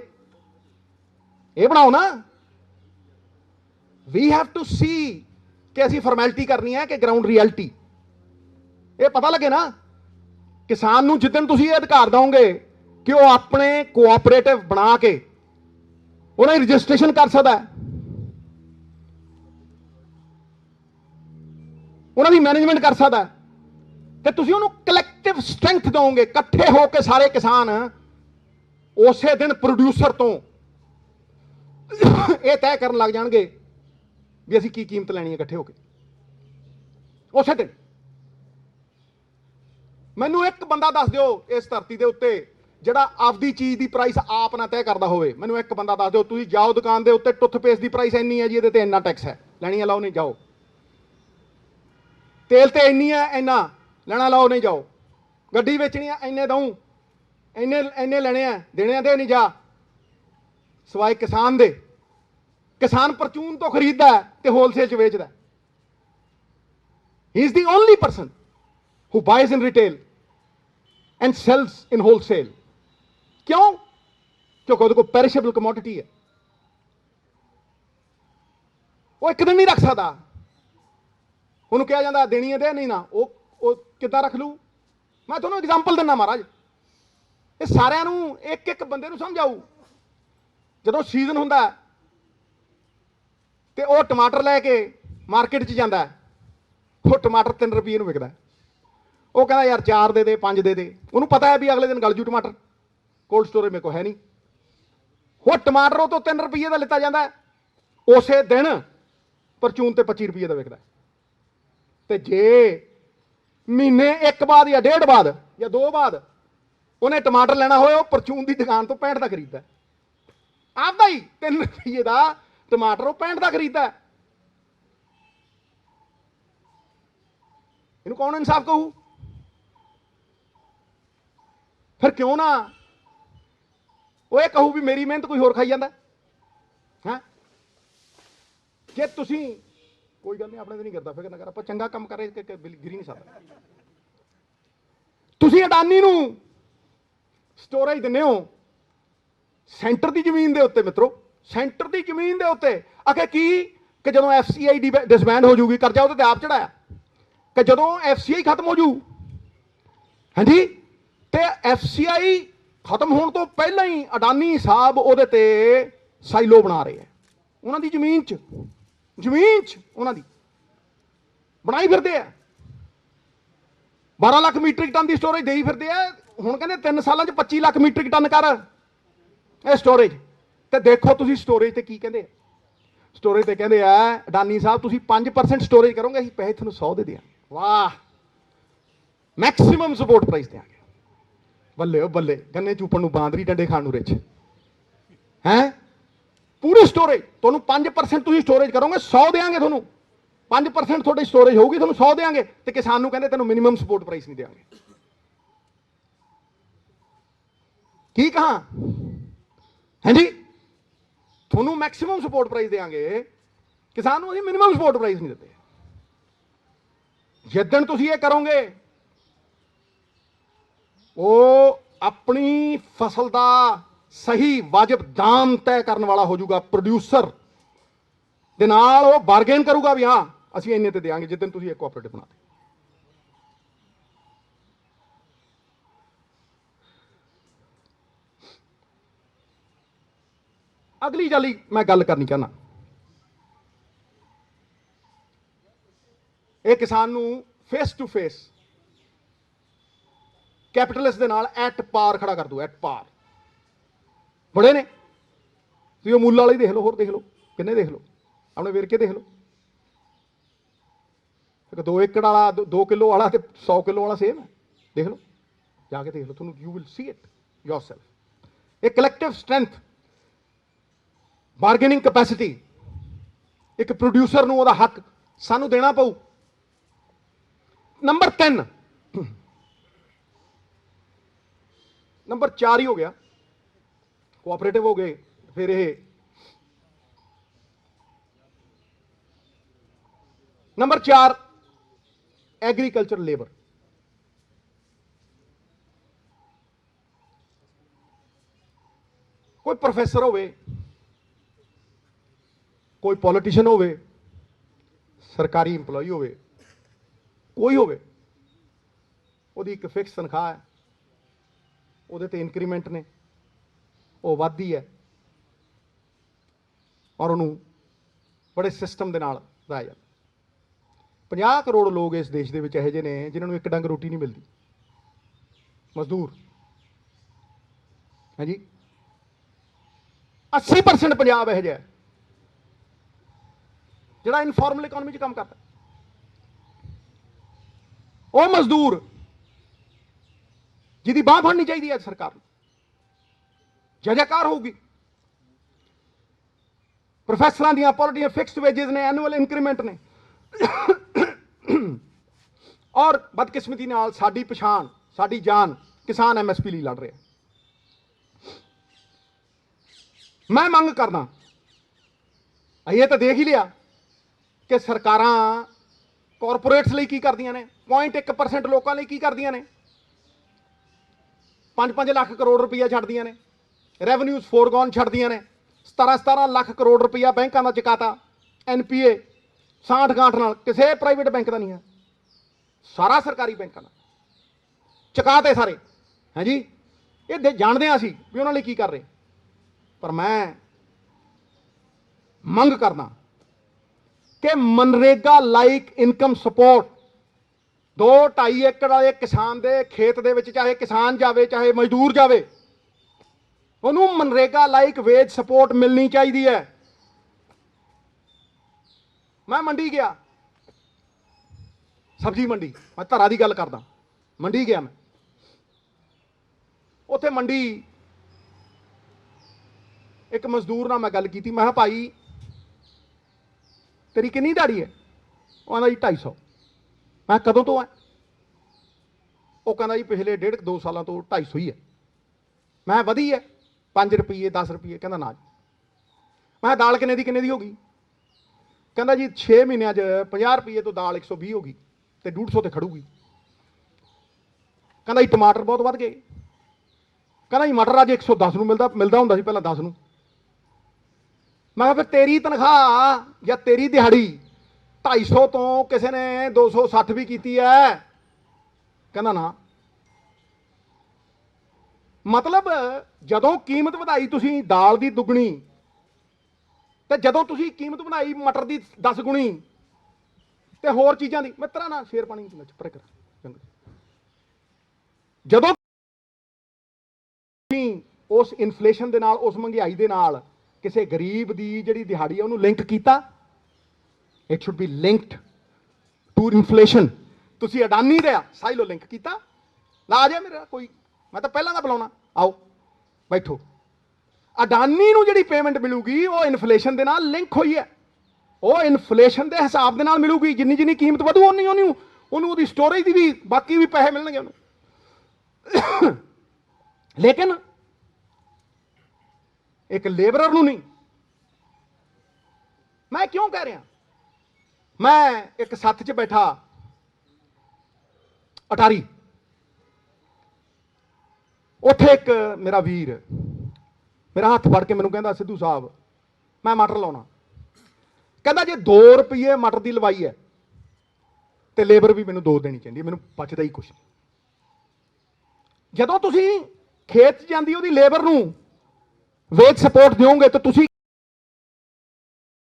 ਇਹ ਬਣਾਓ ਨਾ। ਵੀ ਹੈਵ ਟੂ ਸੀ ਕਿ ਅਸੀਂ ਫਾਰਮੈਲਿਟੀ ਕਰਨੀ ਹੈ ਕਿ ਗਰਾਊਂਡ ਰਿਐਲਿਟੀ, ਇਹ ਪਤਾ ਲੱਗੇ ਨਾ ਕਿਸਾਨ ਨੂੰ। ਜਿੱਦਣ ਤੁਸੀਂ ਇਹ ਅਧਿਕਾਰ ਦਿਓਗੇ ਕਿ ਉਹ ਆਪਣੇ ਕੋਆਪਰੇਟਿਵ ਬਣਾ ਕੇ ਉਹਨਾਂ ਦੀ ਰਜਿਸਟ੍ਰੇਸ਼ਨ ਕਰ ਸਕਦਾ ਹੈ, ਉਹਨਾਂ ਦੀ ਮੈਨੇਜਮੈਂਟ ਕਰ ਸਕਦਾ, ਤੇ ਤੁਸੀਂ ਉਹਨੂੰ ਕਲੈਕਟਿਵ ਸਟਰੈਂਥ ਦਿਓਗੇ। ਇਕੱਠੇ ਹੋ ਕੇ ਸਾਰੇ ਕਿਸਾਨ ਉਸੇ ਦਿਨ ਪ੍ਰੋਡਿਊਸਰ ਤੋਂ ਇਹ ਤੈਅ ਕਰਨ ਲੱਗ ਜਾਣਗੇ ਵੀ ਅਸੀਂ ਕੀ ਕੀਮਤ ਲੈਣੀ ਹੈ ਇਕੱਠੇ ਹੋ ਕੇ ਉਸੇ ਦਿਨ। ਮੈਨੂੰ ਇੱਕ ਬੰਦਾ ਦੱਸ ਦਿਓ ਇਸ ਧਰਤੀ ਦੇ ਉੱਤੇ ਜਿਹੜਾ ਆਪਦੀ ਚੀਜ਼ ਦੀ ਪ੍ਰਾਈਸ ਆਪ ਨਾ ਤੈਅ ਕਰਦਾ ਹੋਵੇ। ਮੈਨੂੰ ਇੱਕ ਬੰਦਾ ਦੱਸ ਦਿਓ। ਤੁਸੀਂ ਜਾਓ ਦੁਕਾਨ ਦੇ ਉੱਤੇ, ਟੁੱਥਪੇਸਟ ਦੀ ਪ੍ਰਾਈਸ ਇੰਨੀ ਹੈ ਜੀ, ਇਹਦੇ ਤੇ ਇੰਨਾ ਟੈਕਸ ਹੈ, ਲੈਣੀ ਹੈ ਲਾਓ, ਨਹੀਂ ਜਾਓ। ਤੇਲ ਤੇ ਇੰਨੀ ਹੈ, ਇੰਨਾ ਲੈਣਾ ਲਾਓ, ਨਹੀਂ ਜਾਓ। ਗੱਡੀ ਵੇਚਣੀ ਹੈ, ਇੰਨੇ ਦਊਂ, ਇੰਨੇ ਲੈਣੇ ਆ, ਦੇਣੇ ਆ ਦੇ, ਨਹੀਂ ਜਾ। ਸਵਾਏ ਕਿਸਾਨ ਦੇ। ਕਿਸਾਨ ਪਰਚੂਨ ਤੋਂ ਖਰੀਦਦਾ ਤੇ ਹੋਲਸੇਲ 'ਚ ਵੇਚਦਾ। ਹੀ is the only person who buys in retail and sells in wholesale. क्यों? क्योंकि ਉਹਦੇ ਕੋਲ ਪੈਰਿਸ਼ੇਬਲ ਕਮੋਡਿਟੀ ਹੈ, ਉਹ ਇੱਕ ਦਿਨ ਨਹੀਂ ਰੱਖ ਸਕਦਾ। ਉਹਨੂੰ ਕਿਹਾ ਜਾਂਦਾ ਦੇਣੀ ਹੈ ਦੇ, ਨਹੀਂ ਨਾ, ਉਹ ਕਿੱਦਾਂ ਰੱਖ ਲੂ। ਮੈਂ ਤੁਹਾਨੂੰ ਐਗਜ਼ਾਮਪਲ ਦਿੰਦਾ ਮਹਾਰਾਜ, ਇਹ ਸਾਰਿਆਂ ਨੂੰ ਇੱਕ ਇੱਕ ਬੰਦੇ ਨੂੰ ਸਮਝ ਆਊ। ਜਦੋਂ ਸੀਜ਼ਨ ਹੁੰਦਾ ਤੇ ਉਹ ਟਮਾਟਰ ਲੈ ਕੇ ਮਾਰਕੀਟ 'ਚ ਜਾਂਦਾ, ਉਹ ਟਮਾਟਰ 3 ਰੁਪਏ ਨੂੰ ਵਿਕਦਾ। ਉਹ ਕਹਿੰਦਾ ਯਾਰ 4 ਦੇ ਦੇ, 5 ਦੇ ਦੇ। ਉਹਨੂੰ ਪਤਾ ਹੈ ਵੀ ਅਗਲੇ ਦਿਨ ਗਲ ਜੂ ਟਮਾਟਰ, ਕੋਲਡ ਸਟੋਰੇਜ ਮੇਰੇ ਕੋਲ ਹੈ ਨਹੀਂ। ਉਹ ਟਮਾਟਰ ਉਹ ਤੋਂ 3 ਰੁਪਏ ਦਾ ਲਿੱਤਾ ਜਾਂਦਾ, ਉਸੇ ਦਿਨ ਪਰਚੂਨ ਤੇ 25 ਰੁਪਏ ਦਾ ਵਿਕਦਾ। ਤੇ ਜੇ ਮਹੀਨੇ ਇੱਕ ਬਾਅਦ ਜਾਂ ਡੇਢ ਬਾਅਦ ਜਾਂ 2 ਬਾਅਦ ਉਹਨੇ ਟਮਾਟਰ ਲੈਣਾ ਹੋਏ, ਉਹ ਪਰਚੂਨ ਦੀ ਦੁਕਾਨ ਤੋਂ 65 ਦਾ ਖਰੀਦਦਾ। ਆਪਦਾ ਹੀ 3 ਰੁਪਏ ਦਾ ਟਮਾਟਰ ਉਹ 65 ਦਾ ਖਰੀਦਦਾ। ਇਹਨੂੰ ਕੌਣ ਇਨਸਾਫ ਕਹੂ। ਫਿਰ ਕਿਉਂ ਨਾ ਉਹ ਇਹ ਕਹੂ ਵੀ ਮੇਰੀ ਮਿਹਨਤ ਕੋਈ ਹੋਰ ਖਾਈ ਜਾਂਦਾ ਹੈ। ਜੇ ਤੁਸੀਂ ਕੋਈ ਗੱਲ ਨਹੀਂ, ਆਪਣੇ ਤੇ ਨਹੀਂ ਕਰਦਾ, ਫਿਕਰ ਨਾ ਕਰ, ਆਪਾਂ ਚੰਗਾ ਕੰਮ ਕਰ ਰਹੇ ਕਿ ਗਿਰੀ ਨਹੀਂ ਸਕਦਾ। ਤੁਸੀਂ ਅਡਾਨੀ ਨੂੰ ਸਟੋਰੇਜ ਦਿੰਦੇ ਹੋ ਸੈਂਟਰ ਦੀ ਜ਼ਮੀਨ ਦੇ ਉੱਤੇ, ਮਿੱਤਰੋ, ਸੈਂਟਰ ਦੀ ਜ਼ਮੀਨ ਦੇ ਉੱਤੇ। ਆਖੇ ਕੀ ਕਿ ਜਦੋਂ FCI ਡਿਸਬੈਂਡ ਹੋ ਜੂਗੀ, ਕਰਜ਼ਾ ਉਹਦੇ ਤੇ ਆਪ ਚੜਾਇਆ, ਕਿ ਜਦੋਂ FCI ਖਤਮ ਹੋ ਜੂ, ਹਾਂਜੀ, ਤੇ FCI ਖਤਮ ਹੋਣ ਤੋਂ ਪਹਿਲਾਂ ਹੀ ਅਡਾਨੀ ਸਾਹਿਬ ਉਹਦੇ ਤੇ ਸਾਈਲੋ ਬਣਾ ਰਹੇ ਹੈ। ਉਹਨਾਂ ਦੀ ਜ਼ਮੀਨ 'ਚ ਉਹਨਾਂ ਦੀ ਬਣਾਈ ਫਿਰਦੇ ਆ। 12 ਲੱਖ ਮੀਟ੍ਰਿਕ ਟਨ ਦੀ ਸਟੋਰੇਜ ਦੇਈ ਫਿਰਦੇ ਆ। ਹੁਣ ਕਹਿੰਦੇ 3 ਸਾਲਾਂ 'ਚ 25 ਲੱਖ ਮੀਟ੍ਰਿਕ ਟਨ ਕਰ ਇਹ ਸਟੋਰੇਜ। ਤੇ ਦੇਖੋ ਤੁਸੀਂ ਸਟੋਰੇਜ ਤੇ ਕੀ ਕਹਿੰਦੇ ਆ। ਸਟੋਰੇਜ ਤੇ ਕਹਿੰਦੇ ਆ ਅਡਾਨੀ ਸਾਹਿਬ ਤੁਸੀਂ 5% ਸਟੋਰੇਜ ਕਰੋਗੇ, ਅਸੀਂ ਪੈਸੇ ਤੁਹਾਨੂੰ 100 ਦੇ ਦਿਆਂਗੇ। ਵਾਹ, ਮੈਕਸਿਮਮ ਸਪੋਰਟ ਪ੍ਰਾਈਸ ਦਿਆਂਗੇ। ਬੱਲੇ ਉਹ ਬੱਲੇ, ਗੰਨੇ ਚੂਪਣ ਨੂੰ ਬਾਂਦਰੀ, ਡੰਡੇ ਖਾਣ ਨੂੰ ਰਿਚ ਹੈ। ਪੂਰੀ ਸਟੋਰੇਜ ਤੁਹਾਨੂੰ 5% ਤੁਸੀਂ ਸਟੋਰੇਜ ਕਰੋਗੇ, 100 ਦੇਾਂਗੇ ਤੁਹਾਨੂੰ। 5% ਤੁਹਾਡੀ ਸਟੋਰੇਜ ਹੋਊਗੀ, ਤੁਹਾਨੂੰ 100 ਦੇਾਂਗੇ। ਤੇ ਕਿਸਾਨ ਨੂੰ ਕਹਿੰਦੇ ਤੈਨੂੰ ਮਿਨੀਮਮ ਸਪੋਰਟ ਪ੍ਰਾਈਸ ਨਹੀਂ ਦੇਾਂਗੇ। ਕੀ ਕਹਾਂ, है जी, ਤੁਹਾਨੂੰ ਮੈਕਸਿਮਮ ਸਪੋਰਟ ਪ੍ਰਾਈਸ ਦੇਾਂਗੇ, ਕਿਸਾਨ ਨੂੰ ਅਸੀਂ ਮਿਨੀਮਮ ਸਪੋਰਟ ਪ੍ਰਾਈਸ ਨਹੀਂ ਦਿੱਤੇ। ਜਿੱਦਣ ਤੁਸੀਂ ਇਹ ਕਰੋਗੇ ਉਹ ਆਪਣੀ ਫਸਲ ਦਾ ਸਹੀ ਵਾਜਬ ਦਾਮ ਤੈਅ ਕਰਨ ਵਾਲਾ ਹੋ ਜਾਊਗਾ, ਪ੍ਰੋਡਿਊਸਰ ਦੇ ਨਾਲ ਉਹ ਬਾਰਗੇਨ ਕਰੂਗਾ ਵੀ ਹਾਂ ਅਸੀਂ ਇੰਨੇ ਤੇ ਦੇਾਂਗੇ ਜਿੱਦਣ ਤੁਸੀਂ ਇੱਕ ਕੋਆਪਰੇਟਿਵ ਬਣਾਤੇ। ਅਗਲੀ ਜਾਲੀ ਮੈਂ ਗੱਲ ਕਰਨੀ ਚਾਹੁੰਦਾ, ਇਹ ਕਿਸਾਨ ਨੂੰ ਫੇਸ ਟੂ ਫੇਸ ਕੈਪੀਟਲਿਸਟ ਦੇ ਨਾਲ ਐਟ ਪਾਰ ਖੜਾ ਕਰ ਦੂ, ਐਟ ਪਾਰ। ਬੜੇ ਨੇ, ਤੁਸੀਂ ਉਹ ਮੁੱਲ ਵਾਲੇ ਦੇਖ ਲਓ, ਹੋਰ ਦੇਖ ਲਓ ਕਿੰਨੇ, ਦੇਖ ਲਓ ਆਪਣੇ ਵੇਰਕੇ ਦੇਖ ਲਓ, ਇੱਕ 2 ਏਕੜ ਵਾਲਾ 2 ਕਿਲੋ ਵਾਲਾ ਤੇ 100 ਕਿਲੋ ਵਾਲਾ ਸੇਮ ਹੈ, ਦੇਖ ਲਓ ਜਾ ਕੇ ਦੇਖ ਲਓ, ਤੁਹਾਨੂੰ you will see it yourself. ਇਹ ਕਲੈਕਟਿਵ ਸਟਰੈਂਥ, ਬਾਰਗੇਨਿੰਗ ਕੈਪੈਸਿਟੀ, ਇੱਕ ਪ੍ਰੋਡਿਊਸਰ ਨੂੰ ਉਹਦਾ ਹੱਕ ਸਾਨੂੰ ਦੇਣਾ ਪਊ। ਨੰਬਰ 3, ਨੰਬਰ 4 ਹੀ ਹੋ ਗਿਆ, ਕੋਆਪਰੇਟਿਵ ਹੋ ਗਏ, ਫਿਰ ਇਹ ਨੰਬਰ 4 ਐਗਰੀਕਲਚਰ ਲੇਬਰ। ਕੋਈ ਪ੍ਰੋਫੈਸਰ ਹੋਵੇ, ਕੋਈ ਪੋਲੀਟੀਸ਼ੀਅਨ ਹੋਵੇ, ਸਰਕਾਰੀ ਇੰਪਲੋਈ ਹੋਵੇ, ਕੋਈ ਹੋਵੇ, ਉਹਦੀ ਇੱਕ ਫਿਕਸ ਤਨਖਾਹ ਹੈ, ਉਹਦੇ ਤੇ ਇਨਕਰੀਮੈਂਟ ਨੇ, ਉਹ ਵੱਧਦੀ ਹੈ ਔਰ ਉਹਨੂੰ ਬੜੇ ਸਿਸਟਮ ਦੇ ਨਾਲ ਵਧਾਇਆ ਜਾਂਦਾ। 50 ਕਰੋੜ ਲੋਕ ਇਸ ਦੇਸ਼ ਦੇ ਵਿੱਚ ਇਹੋ ਜਿਹੇ ਨੇ ਜਿਨ੍ਹਾਂ ਨੂੰ ਇੱਕ ਡੰਗ ਰੋਟੀ ਨਹੀਂ ਮਿਲਦੀ, ਮਜ਼ਦੂਰ ਹੈ ਜੀ। 80% ਪੰਜਾਬ ਇਹੋ ਜਿਹਾ ਜਿਹੜਾ ਇਨਫਾਰਮਲ ਇਕਨੋਮੀ 'ਚ ਕੰਮ ਕਰਦਾ। ਉਹ ਮਜ਼ਦੂਰ ਜਿਹਦੀ ਬਾਂਹ ਫੜਨੀ ਚਾਹੀਦੀ ਹੈ ਸਰਕਾਰ ਨੂੰ, ਜੈਕਾਰ ਹੋਊਗੀ। ਪ੍ਰੋਫੈਸਰਾਂ ਦੀਆਂ ਪੋਲੀਟੀਆਂ ਫਿਕਸਡ ਵੇਜਿਸ ਨੇ, ਐਨੂਅਲ ਇਨਕਰੀਮੈਂਟ ਨੇ, ਔਰ ਬਦਕਿਸਮਤੀ ਨਾਲ ਸਾਡੀ ਪਛਾਣ, ਸਾਡੀ ਜਾਨ ਕਿਸਾਨ MSP ਲਈ ਲੜ ਰਿਹਾ। ਮੈਂ ਮੰਗ ਕਰਦਾ, ਇਹ ਤਾਂ ਦੇਖ ਹੀ ਲਿਆ ਕਿ ਸਰਕਾਰਾਂ ਕਾਰਪੋਰੇਟਸ ਲਈ ਕੀ ਕਰਦੀਆਂ ਨੇ, 0.1% ਲੋਕਾਂ ਲਈ ਕੀ ਕਰਦੀਆਂ ਨੇ, 5-5 ਲੱਖ ਕਰੋੜ ਰੁਪਈਆ ਛੱਡਦੀਆਂ ਨੇ, ਰੈਵਨਿਊਜ਼ ਫੋਰਗੋਨ ਛੱਡਦੀਆਂ ਨੇ, 17 ਲੱਖ ਕਰੋੜ ਰੁਪਈਆ ਬੈਂਕਾਂ ਦਾ ਚੁਕਾਤਾ, NPA ਸਾਂਠ ਗਾਂਠ ਨਾਲ, ਕਿਸੇ ਪ੍ਰਾਈਵੇਟ ਬੈਂਕ ਦਾ ਨਹੀਂ ਹੈ, ਸਾਰਾ ਸਰਕਾਰੀ ਬੈਂਕਾਂ ਦਾ ਚੁਕਾਤੇ ਸਾਰੇ, ਹੈ ਜੀ। ਇਹ ਜਾਣਦੇ ਹਾਂ ਅਸੀਂ ਵੀ ਉਹਨਾਂ ਲਈ ਕੀ ਕਰ ਰਹੇ, ਪਰ ਮੈਂ ਮੰਗ ਕਰਦਾ ਕਿ ਮਨਰੇਗਾ ਲਾਈਕ ਇਨਕਮ ਸਪੋਰਟ 2-2.5 ਏਕੜ ਵਾਲੇ ਕਿਸਾਨ ਦੇ ਖੇਤ ਦੇ ਵਿੱਚ, ਚਾਹੇ ਕਿਸਾਨ ਜਾਵੇ ਚਾਹੇ ਮਜ਼ਦੂਰ ਜਾਵੇ, ਉਹਨੂੰ ਮਨਰੇਗਾ ਲਾਈਕ ਵੇਜ ਸਪੋਰਟ ਮਿਲਣੀ ਚਾਹੀਦੀ ਹੈ। ਮੈਂ ਮੰਡੀ ਗਿਆ, ਸਬਜ਼ੀ ਮੰਡੀ, ਮੈਂ ਧਾਰਾ ਦੀ ਗੱਲ ਕਰਦਾ, ਮੰਡੀ ਗਿਆ ਮੈਂ, ਉੱਥੇ ਮੰਡੀ ਇੱਕ ਮਜ਼ਦੂਰ ਨਾਲ ਮੈਂ ਗੱਲ ਕੀਤੀ, ਮੈਂ ਕਿਹਾ ਭਾਈ ਤੇਰੀ ਕਿੰਨੀ ਦਿਹਾੜੀ ਹੈ? ਉਹ ਕਹਿੰਦਾ ਜੀ 250। ਮੈਂ ਕਦੋਂ ਤੋਂ ਹੈ? ਉਹ ਕਹਿੰਦਾ ਜੀ ਪਿਛਲੇ 1.5-2 ਸਾਲਾਂ ਤੋਂ 250 ਹੀ ਹੈ। ਮੈਂ ਵਧੀ ਹੈ 5 ਰੁਪਏ 10 ਰੁਪਏ? ਕਹਿੰਦਾ ਨਾ ਜੀ। ਮੈਂ ਦਾਲ ਕਿੰਨੇ ਦੀ ਹੋ ਗਈ? ਕਹਿੰਦਾ ਜੀ 6 ਮਹੀਨਿਆਂ 'ਚ 50 ਰੁਪਏ ਤੋਂ ਦਾਲ 120 ਹੋ ਗਈ ਤੇ 150 ਤੇ ਖੜੂਗੀ। ਕਹਿੰਦਾ ਜੀ ਟਮਾਟਰ ਬਹੁਤ ਵੱਧ ਗਏ। ਕਹਿੰਦਾ ਜੀ ਮਟਰ ਅੱਜ 110 ਨੂੰ ਮਿਲਦਾ ਹੁੰਦਾ ਸੀ ਪਹਿਲਾਂ 10 ਨੂੰ। ਮੈਂ ਕਿਹਾ ਫਿਰ ਤੇਰੀ ਤਨਖਾਹ ਜਾਂ ਤੇਰੀ ਦਿਹਾੜੀ 250 ਤੋਂ ਕਿਸੇ ਨੇ 260 ਵੀ ਕੀਤੀ ਹੈ? ਕਹਿੰਦਾ ਨਾ। ਮਤਲਬ ਜਦੋਂ ਕੀਮਤ ਵਧਾਈ ਤੁਸੀਂ ਦਾਲ ਦੀ ਦੁੱਗਣੀ, ਤੇ ਜਦੋਂ ਤੁਸੀਂ ਕੀਮਤ ਬਣਾਈ ਮਟਰ ਦੀ 10 ਗੁਣੀ ਤੇ ਹੋਰ ਚੀਜ਼ਾਂ ਦੀ, ਮਿੱਤਰਾਂ ਨਾਲ ਸ਼ੇਰ ਪਾਣੀ ਪਰੇ ਕਰ, ਜਦੋਂ ਉਸ ਇਨਫਲੇਸ਼ਨ ਦੇ ਨਾਲ, ਉਸ ਮਹਿੰਗਾਈ ਦੇ ਨਾਲ ਕਿਸੇ ਗਰੀਬ ਦੀ ਜਿਹੜੀ ਦਿਹਾੜੀ ਹੈ ਉਹਨੂੰ ਲਿੰਕ ਕੀਤਾ, it should be linked to inflation. ਤੁਸੀਂ ਅਡਾਨੀ ਦਾ ਸਾਈਲੋ ਲਿੰਕ ਕੀਤਾ, ਲਾ ਜਾ ਮੇਰਾ ਕੋਈ, ਮੈਂ ਤਾਂ ਪਹਿਲਾਂ ਦਾ ਬੁਲਾਉਣਾ, ਆਓ ਬੈਠੋ। ਅਡਾਨੀ ਨੂੰ ਜਿਹੜੀ ਪੇਮੈਂਟ ਮਿਲੂਗੀ ਉਹ ਇਨਫਲੇਸ਼ਨ ਦੇ ਨਾਲ ਲਿੰਕ ਹੋਈ ਹੈ, ਉਹ ਇਨਫਲੇਸ਼ਨ ਦੇ ਹਿਸਾਬ ਦੇ ਨਾਲ ਮਿਲੂਗੀ। ਜਿੰਨੀ ਜਿੰਨੀ ਕੀਮਤ ਵਧੂ ਉਨੀ ਉਹਨੂੰ ਉਹਦੀ ਸਟੋਰੇਜ ਦੀ ਵੀ ਬਾਕੀ ਵੀ ਪੈਸੇ ਮਿਲਣਗੇ ਉਹਨੂੰ। ਲੇਕਿਨ एक लेबरर नूं नहीं। मैं क्यों कह रहा, मैं एक सत्थ च बैठा अटारी, उत्थे एक मेरा वीर मेरा हथ फड़ के मैनूं कहंदा सिद्धू साहब मैं मटर लाउणा, कहंदा जे 2 रुपये मटर की लवाई है तो लेबर भी मैनूं 2 देनी चाहिए, मैनूं बचदा ही कुछ नहीं। जदों तुसीं खेत 'च जांदी उहदी लेबर नूं वेज सपोर्ट दिओगे तो तुसीं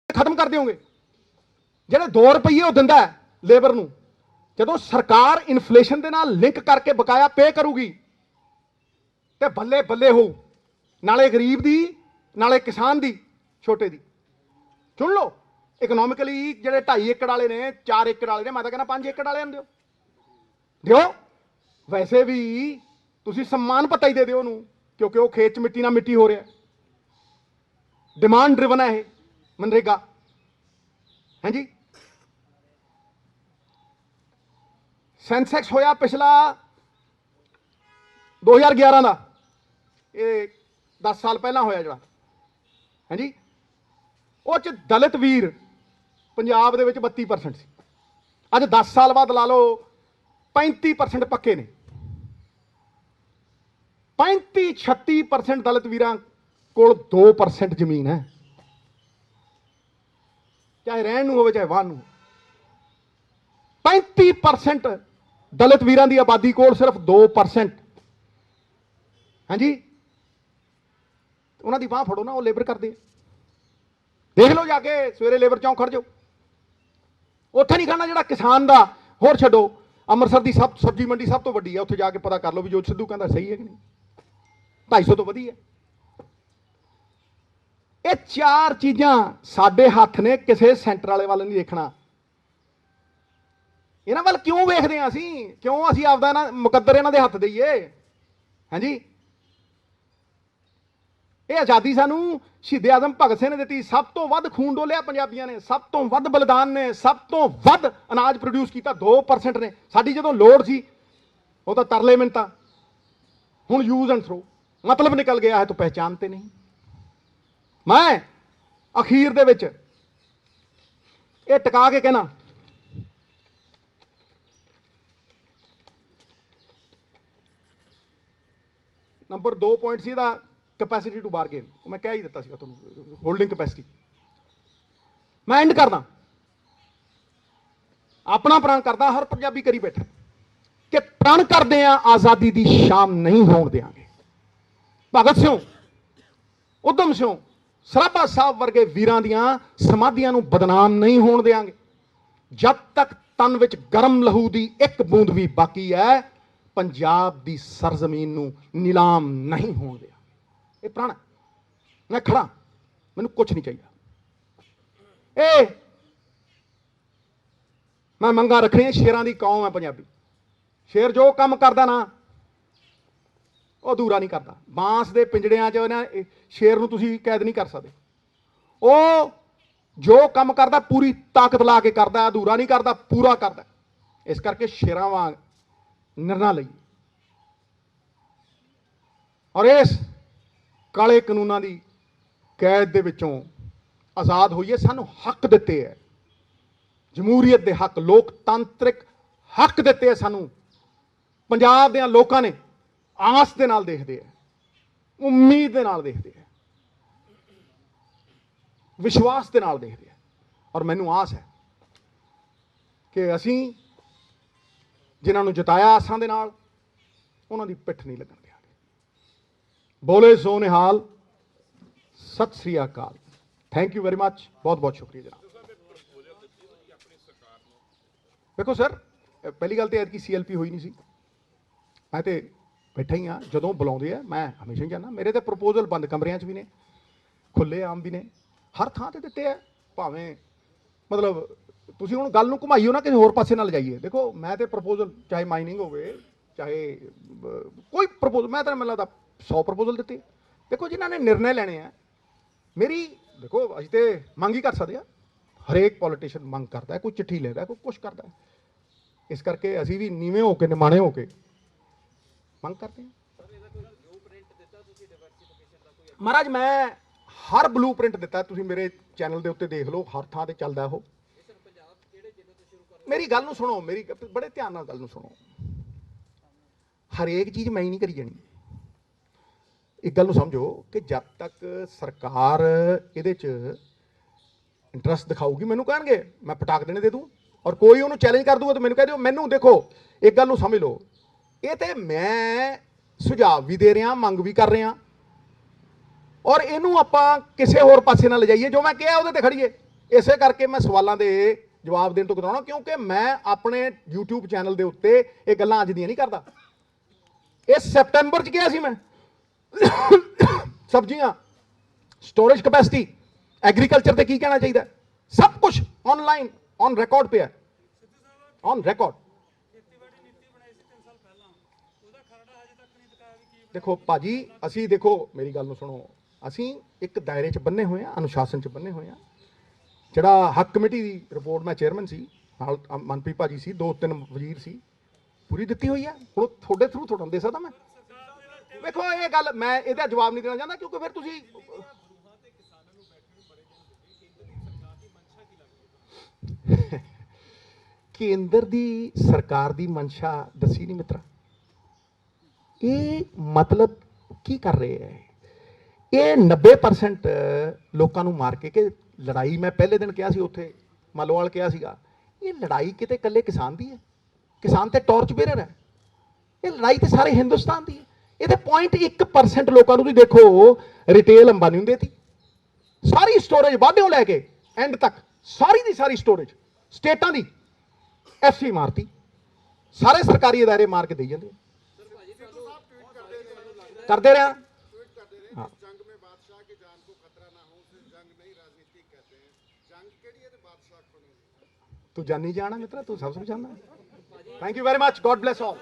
खत्म कर दिओगे। ਜਿਹੜੇ 2 रुपये ਉਹ ਦਿੰਦਾ ਲੇਬਰ ਨੂੰ, ਜਦੋਂ ਸਰਕਾਰ ਇਨਫਲੇਸ਼ਨ ਦੇ ਨਾਲ ਲਿੰਕ ਕਰਕੇ ਬਕਾਇਆ ਪੇ ਕਰੂਗੀ ਤੇ ਬੱਲੇ ਬੱਲੇ ਹੋਊ, ਨਾਲੇ ਗਰੀਬ ਦੀ ਨਾਲੇ ਕਿਸਾਨ ਦੀ, ਛੋਟੇ ਦੀ। ਸੁਣ ਲਓ, ਇਕਨੋਮਿਕਲੀ ਜਿਹੜੇ 2.5 ਏਕੜ ਵਾਲੇ ਨੇ, 4 ਏਕੜ ਵਾਲੇ ਨੇ, ਮੈਂ ਤਾਂ ਕਹਿੰਦਾ 5 ਏਕੜ ਵਾਲਿਆਂ ਨੂੰ ਦਿਓ। ਵੈਸੇ ਵੀ ਤੁਸੀਂ ਸਨਮਾਨ ਪੱਤਾ ਹੀ ਦੇ ਦਿਓ ਉਹਨੂੰ, ਕਿਉਂਕਿ ਉਹ ਖੇਤ 'ਚ ਮਿੱਟੀ ਨਾਲ ਮਿੱਟੀ ਹੋ ਰਿਹਾ। ਡਿਮਾਂਡ ਡਰਿਵਨ ਹੈ ਇਹ ਮਨਰੇਗਾ, ਹਾਂਜੀ। ਸੈਂਸੈਕਸ ਹੋਇਆ ਪਿਛਲਾ 2011 ਦਾ, ਇਹ 10 ਸਾਲ ਪਹਿਲਾਂ ਹੋਇਆ ਜਿਹੜਾ, ਹਾਂਜੀ। ਉਹ 'ਚ ਦਲਿਤ ਵੀਰ ਪੰਜਾਬ ਦੇ ਵਿੱਚ 32% ਸੀ। ਅੱਜ 10 ਸਾਲ ਬਾਅਦ ਲਾ ਲਓ 35% ਪੱਕੇ ਨੇ। 35-36% ਦਲਿਤ ਵੀਰਾਂ ਕੋਲ 2% ਜ਼ਮੀਨ ਹੈ, ਚਾਹੇ ਰਹਿਣ ਨੂੰ ਹੋਵੇ ਚਾਹੇ ਵਾਹਣ ਨੂੰ। 35% ਦਲਿਤ ਵੀਰਾਂ ਦੀ ਆਬਾਦੀ ਕੋਲ ਸਿਰਫ 2%, ਹਾਂਜੀ। ਉਹਨਾਂ ਦੀ ਬਾਂਹ ਫੜੋ ਨਾ, ਉਹ ਲੇਬਰ ਕਰਦੇ। ਦੇਖ ਲਓ ਜਾ ਕੇ, ਸਵੇਰੇ ਲੇਬਰ ਚੌਂਕ ਖੜ ਜਾਓ, ਉੱਥੇ ਨਹੀਂ ਖੜਨਾ ਜਿਹੜਾ ਕਿਸਾਨ ਦਾ। ਹੋਰ ਛੱਡੋ, ਅੰਮ੍ਰਿਤਸਰ ਦੀ ਸਬਜ਼ੀ ਮੰਡੀ ਸਭ ਤੋਂ ਵੱਡੀ ਹੈ, ਉੱਥੇ ਜਾ ਕੇ ਪਤਾ ਕਰ ਲਓ ਵੀ ਜੋ ਸਿੱਧੂ ਕਹਿੰਦਾ ਸਹੀ ਹੈ ਕਿ ਨਹੀਂ। 250 ਤੋਂ ਵਧੀ ਹੈ। ਇਹ 4 ਚੀਜ਼ਾਂ ਸਾਡੇ ਹੱਥ ਨੇ, ਕਿਸੇ ਸੈਂਟਰ ਵਾਲੇ ਵੱਲ ਨਹੀਂ ਦੇਖਣਾ। ਇਹਨਾਂ ਵੱਲ ਕਿਉਂ ਵੇਖਦੇ ਹਾਂ ਅਸੀਂ? ਕਿਉਂ ਅਸੀਂ ਆਪਦਾ ਨਾ ਮੁਕੱਦਰ ਇਹਨਾਂ ਦੇ ਹੱਥ ਦਈਏ? ਹਾਂਜੀ, ਇਹ ਆਜ਼ਾਦੀ ਸਾਨੂੰ ਸ਼ਹੀਦ ਆਜ਼ਮ ਭਗਤ ਸਿੰਘ ਨੇ ਦਿੱਤੀ। ਸਭ ਤੋਂ ਵੱਧ ਖੂਨ ਡੋਲਿਆ ਪੰਜਾਬੀਆਂ ਨੇ, ਸਭ ਤੋਂ ਵੱਧ ਬਲੀਦਾਨ ਨੇ, ਸਭ ਤੋਂ ਵੱਧ ਅਨਾਜ ਪ੍ਰੋਡਿਊਸ ਕੀਤਾ 2% ਨੇ। ਸਾਡੀ ਜਦੋਂ ਲੋੜ ਸੀ ਉਹ ਤਾਂ ਤਰਲੇ ਮਿੰਨਤਾਂ, ਹੁਣ ਯੂਜ਼ ਐਂਡ ਥਰੋ, मतलब निकल गया है तो पहचानते नहीं। मैं अखीर दे विच ये टिका के कहना, number 2 point C capacity to bargain, मैं कह ही दिता सीगा तुहानूं, होल्डिंग कैपेसिटी। मैं एंड करदा, अपना प्रण करदा, हर पंजाबी करी बैठा कि प्रण करदे आ आज़ादी दी शाम नहीं होण देंगे। भगत सिंह, उधम सिंह, सराभा साहब वर्गे वीरां दियां समाधियां नूं बदनाम नहीं होण देंगे। जब तक तन विच गरम लहू दी एक बूंद भी बाकी है, पंजाब दी सरजमीन नूं नीलाम नहीं होण देंगे। ये प्रण है, मैं खड़ा, मैनूं कुछ नहीं चाहिए। ए मैं मंगा रखनी, शेरां दी कौम है पंजाबी। शेर जो काम करदा ना ਉਹ ਅਧੂਰਾ ਨਹੀਂ ਕਰਦਾ। ਬਾਂਸ ਦੇ ਪਿੰਜੜਿਆਂ 'ਚ ਨਾ ਸ਼ੇਰ ਨੂੰ ਤੁਸੀਂ ਕੈਦ ਨਹੀਂ ਕਰ ਸਕਦੇ। ਉਹ ਜੋ ਕੰਮ ਕਰਦਾ ਪੂਰੀ ਤਾਕਤ ਲਾ ਕੇ ਕਰਦਾ, ਅਧੂਰਾ ਨਹੀਂ ਕਰਦਾ, ਪੂਰਾ ਕਰਦਾ। ਇਸ ਕਰਕੇ ਸ਼ੇਰਾਂ ਵਾਂਗ ਨਿਰਣਾ ਲਈ ਔਰ ਇਸ ਕਾਲੇ ਕਾਨੂੰਨਾਂ ਦੀ ਕੈਦ ਦੇ ਵਿੱਚੋਂ ਆਜ਼ਾਦ ਹੋਈਏ। ਸਾਨੂੰ ਹੱਕ ਦਿੱਤੇ ਹੈ, ਜਮਹੂਰੀਅਤ ਦੇ ਹੱਕ, ਲੋਕਤੰਤਰਿਕ ਹੱਕ ਦਿੱਤੇ ਹੈ ਸਾਨੂੰ। ਪੰਜਾਬ ਦੇ ਲੋਕਾਂ ਨੇ ਆਸ ਦੇ ਨਾਲ ਦੇਖਦੇ ਹੈ, ਉਮੀਦ ਦੇ ਨਾਲ ਦੇਖਦੇ ਹੈ, ਵਿਸ਼ਵਾਸ ਦੇ ਨਾਲ ਦੇਖਦੇ ਹੈ। ਔਰ ਮੈਨੂੰ ਆਸ ਹੈ ਕਿ ਅਸੀਂ ਜਿਨ੍ਹਾਂ ਨੂੰ ਜਿਤਾਇਆ ਆਸਾਂ ਦੇ ਨਾਲ, ਉਹਨਾਂ ਦੀ ਪਿੱਠ ਨਹੀਂ ਲੱਗਣ ਦਿਆਂਗੇ। ਬੋਲੇ ਸੋ ਨਿਹਾਲ, ਸਤਿ ਸ੍ਰੀ ਅਕਾਲ। ਥੈਂਕ ਯੂ ਵੈਰੀ ਮੱਚ, ਬਹੁਤ ਬਹੁਤ ਸ਼ੁਕਰੀਆ ਜਨਾਬ। ਦੇਖੋ ਸਰ, ਪਹਿਲੀ ਗੱਲ ਤਾਂ ਐਤਕੀ CLP ਹੋਈ ਨਹੀਂ ਸੀ। ਮੈਂ ਤੇ बैठा ही हाँ, जो बुलाते हैं मैं हमेशा ही जाना। मेरे तो प्रपोजल बंद कमरिया भी ने, खुले आम भी ने, हर थां ते दिते है। भावें मतलब तुसीं हुण गल नूं घुमाइओ ना किसी होर पासे ना लिजाइए। देखो मैं तो प्रपोजल चाहे माइनिंग होवे चाहे कोई प्रपोजल, मैं तो मैनूं लगदा 100 प्रपोजल दिते। देखो जिन्हां ने निर्णय लैणे आ, मेरी देखो असीं ते मंग ही कर सकदे आ। हरेक पॉलिटिशियन मंग करदा है, कोई चिट्ठी लिखदा है, कोई कुछ करदा है। इस करके असीं भी नीवें होके निमाणे होके ਮੰਗ ਕਰਦੇ ਹਾਂ। ਮਹਾਰਾਜ ਮੈਂ ਹਰ ਬਲੂਪ੍ਰਿੰਟ ਦਿੱਤਾ, ਤੁਸੀਂ ਮੇਰੇ ਚੈਨਲ ਦੇ ਉੱਤੇ ਦੇਖ ਲਓ, ਹਰ ਥਾਂ ਤੇ ਚੱਲਦਾ ਉਹ। ਮੇਰੀ ਗੱਲ ਨੂੰ ਸੁਣੋ, ਮੇਰੀ ਬੜੇ ਧਿਆਨ ਨਾਲ ਗੱਲ ਨੂੰ ਸੁਣੋ। ਹਰੇਕ ਚੀਜ਼ ਮੈਂ ਹੀ ਨਹੀਂ ਕਰੀ ਜਾਣੀ। ਇੱਕ ਗੱਲ ਨੂੰ ਸਮਝੋ ਕਿ ਜਦ ਤੱਕ ਸਰਕਾਰ ਇਹਦੇ 'ਚ ਇੰਟਰਸਟ ਦਿਖਾਊਗੀ, ਮੈਨੂੰ ਕਹਿਣਗੇ ਮੈਂ ਪਟਾਕ ਦੇਣੇ ਦੇ ਦੂੰ, ਔਰ ਕੋਈ ਉਹਨੂੰ ਚੈਲੰਜ ਕਰ ਦੂਗਾ ਤਾਂ ਮੈਨੂੰ ਕਹਿ ਦਿਓ। ਮੈਨੂੰ ਦੇਖੋ, ਇੱਕ ਗੱਲ ਨੂੰ ਸਮਝ ਲਓ, ਇਹ ਤੇ ਮੈਂ ਸੁਝਾਅ ਵੀ ਦੇ ਰਿਹਾ, ਮੰਗ ਵੀ ਕਰ ਰਿਹਾ, ਔਰ ਇਹਨੂੰ ਆਪਾਂ ਕਿਸੇ ਹੋਰ ਪਾਸੇ ਨਾ ਲਿਜਾਈਏ। ਜੋ ਮੈਂ ਕਿਹਾ ਉਹਦੇ ਤੇ ਖੜੀਏ। ਇਸੇ ਕਰਕੇ ਮੈਂ ਸਵਾਲਾਂ ਦੇ ਜਵਾਬ ਦੇਣ ਤੋਂ ਕਰਾਉਣਾ, ਕਿਉਂਕਿ ਮੈਂ ਆਪਣੇ YouTube ਚੈਨਲ ਦੇ ਉੱਤੇ ਇਹ ਗੱਲਾਂ ਅੱਜ ਦੀਆਂ ਨਹੀਂ ਕਰਦਾ। ਇਸ ਸੈਪਟੈਂਬਰ 'ਚ ਕਿਹਾ ਸੀ ਮੈਂ, ਸਬਜ਼ੀਆਂ ਸਟੋਰੇਜ ਕਪੈਸਿਟੀ ਐਗਰੀਕਲਚਰ ਤੇ ਕੀ ਕਹਿਣਾ ਚਾਹੀਦਾ, ਸਭ ਕੁਝ ਆਨਲਾਈਨ ਔਨ ਰਿਕਾਰਡ ਪਿਆ, ਔਨ ਰਿਕਾਰਡ। ਦੇਖੋ ਭਾਜੀ, ਅਸੀਂ ਦੇਖੋ ਮੇਰੀ ਗੱਲ ਨੂੰ ਸੁਣੋ, ਅਸੀਂ ਇੱਕ ਦਾਇਰੇ 'ਚ ਬੰਨੇ ਹੋਏ ਆ, ਅਨੁਸ਼ਾਸਨ 'ਚ ਬੰਨੇ ਹੋਏ ਆ। ਜਿਹੜਾ ਹੱਕ ਕਮੇਟੀ ਦੀ ਰਿਪੋਰਟ, ਮੈਂ ਚੇਅਰਮੈਨ ਸੀ, ਨਾਲ ਮਨਪ੍ਰੀਤ ਭਾਜੀ ਸੀ, 2-3 ਵਜ਼ੀਰ ਸੀ, ਪੂਰੀ ਦਿੱਤੀ ਹੋਈ ਆ। ਹੁਣ ਤੁਹਾਡੇ ਥਰੂ ਤੁਹਾਨੂੰ ਦੇ ਸਕਦਾ ਮੈਂ। ਵੇਖੋ ਇਹ ਗੱਲ ਮੈਂ ਇਹਦਾ ਜਵਾਬ ਨਹੀਂ ਦੇਣਾ ਚਾਹੁੰਦਾ, ਕਿਉਂਕਿ ਫਿਰ ਤੁਸੀਂ ਕੇਂਦਰ ਦੀ ਸਰਕਾਰ ਦੀ ਮਨਸ਼ਾ ਦੱਸੀ ਨਹੀਂ ਮਿੱਤਰਾ। ਇਹ ਮਤਲਬ ਕੀ ਕਰ ਰਹੇ ਹੈ? ਇਹ 90% ਲੋਕਾਂ ਨੂੰ ਮਾਰ ਕੇ ਕਿ ਲੜਾਈ, ਮੈਂ ਪਹਿਲੇ ਦਿਨ ਕਿਹਾ ਸੀ ਉੱਥੇ ਮਲੋਵਾਲ ਕਿਹਾ ਸੀਗਾ, ਇਹ ਲੜਾਈ ਕਿਤੇ ਇਕੱਲੇ ਕਿਸਾਨ ਦੀ ਹੈ? ਕਿਸਾਨ ਤੇ ਟਾਰਚ ਬੇਰਰ ਹੈ। ਇਹ ਲੜਾਈ ਤੇ ਸਾਰੇ ਹਿੰਦੁਸਤਾਨ ਦੀ ਹੈ। ਇਹਦੇ 0.1% ਲੋਕਾਂ ਨੂੰ ਤੁਸੀਂ ਦੇਖੋ, ਰਿਟੇਲ ਅੰਬਾਨੀ ਨੂੰ ਦੇਤੀ ਸਾਰੀ ਸਟੋਰੇਜ, ਵਾਧਿਓਂ ਲੈ ਕੇ ਐਂਡ ਤੱਕ ਸਾਰੀ ਦੀ ਸਾਰੀ ਸਟੋਰੇਜ, ਸਟੇਟਾਂ ਦੀ ਐਫਸੀ ਮਾਰਤੀ, ਸਾਰੇ ਸਰਕਾਰੀ ਅਦਾਰੇ ਮਾਰ ਕੇ ਦੇਈ ਜਾਂਦੇ ਕਰਦੇ ਰਿਹਾ। हाँ। जंग में बादशाह की जान को खतरा ना हो, उसे जंग नहीं राजनीति कहते हैं। जंग केड़ी है ते बादशाह बने। तू जानी जाना मित्र, तू सब जानना। Thank you very much, God bless all.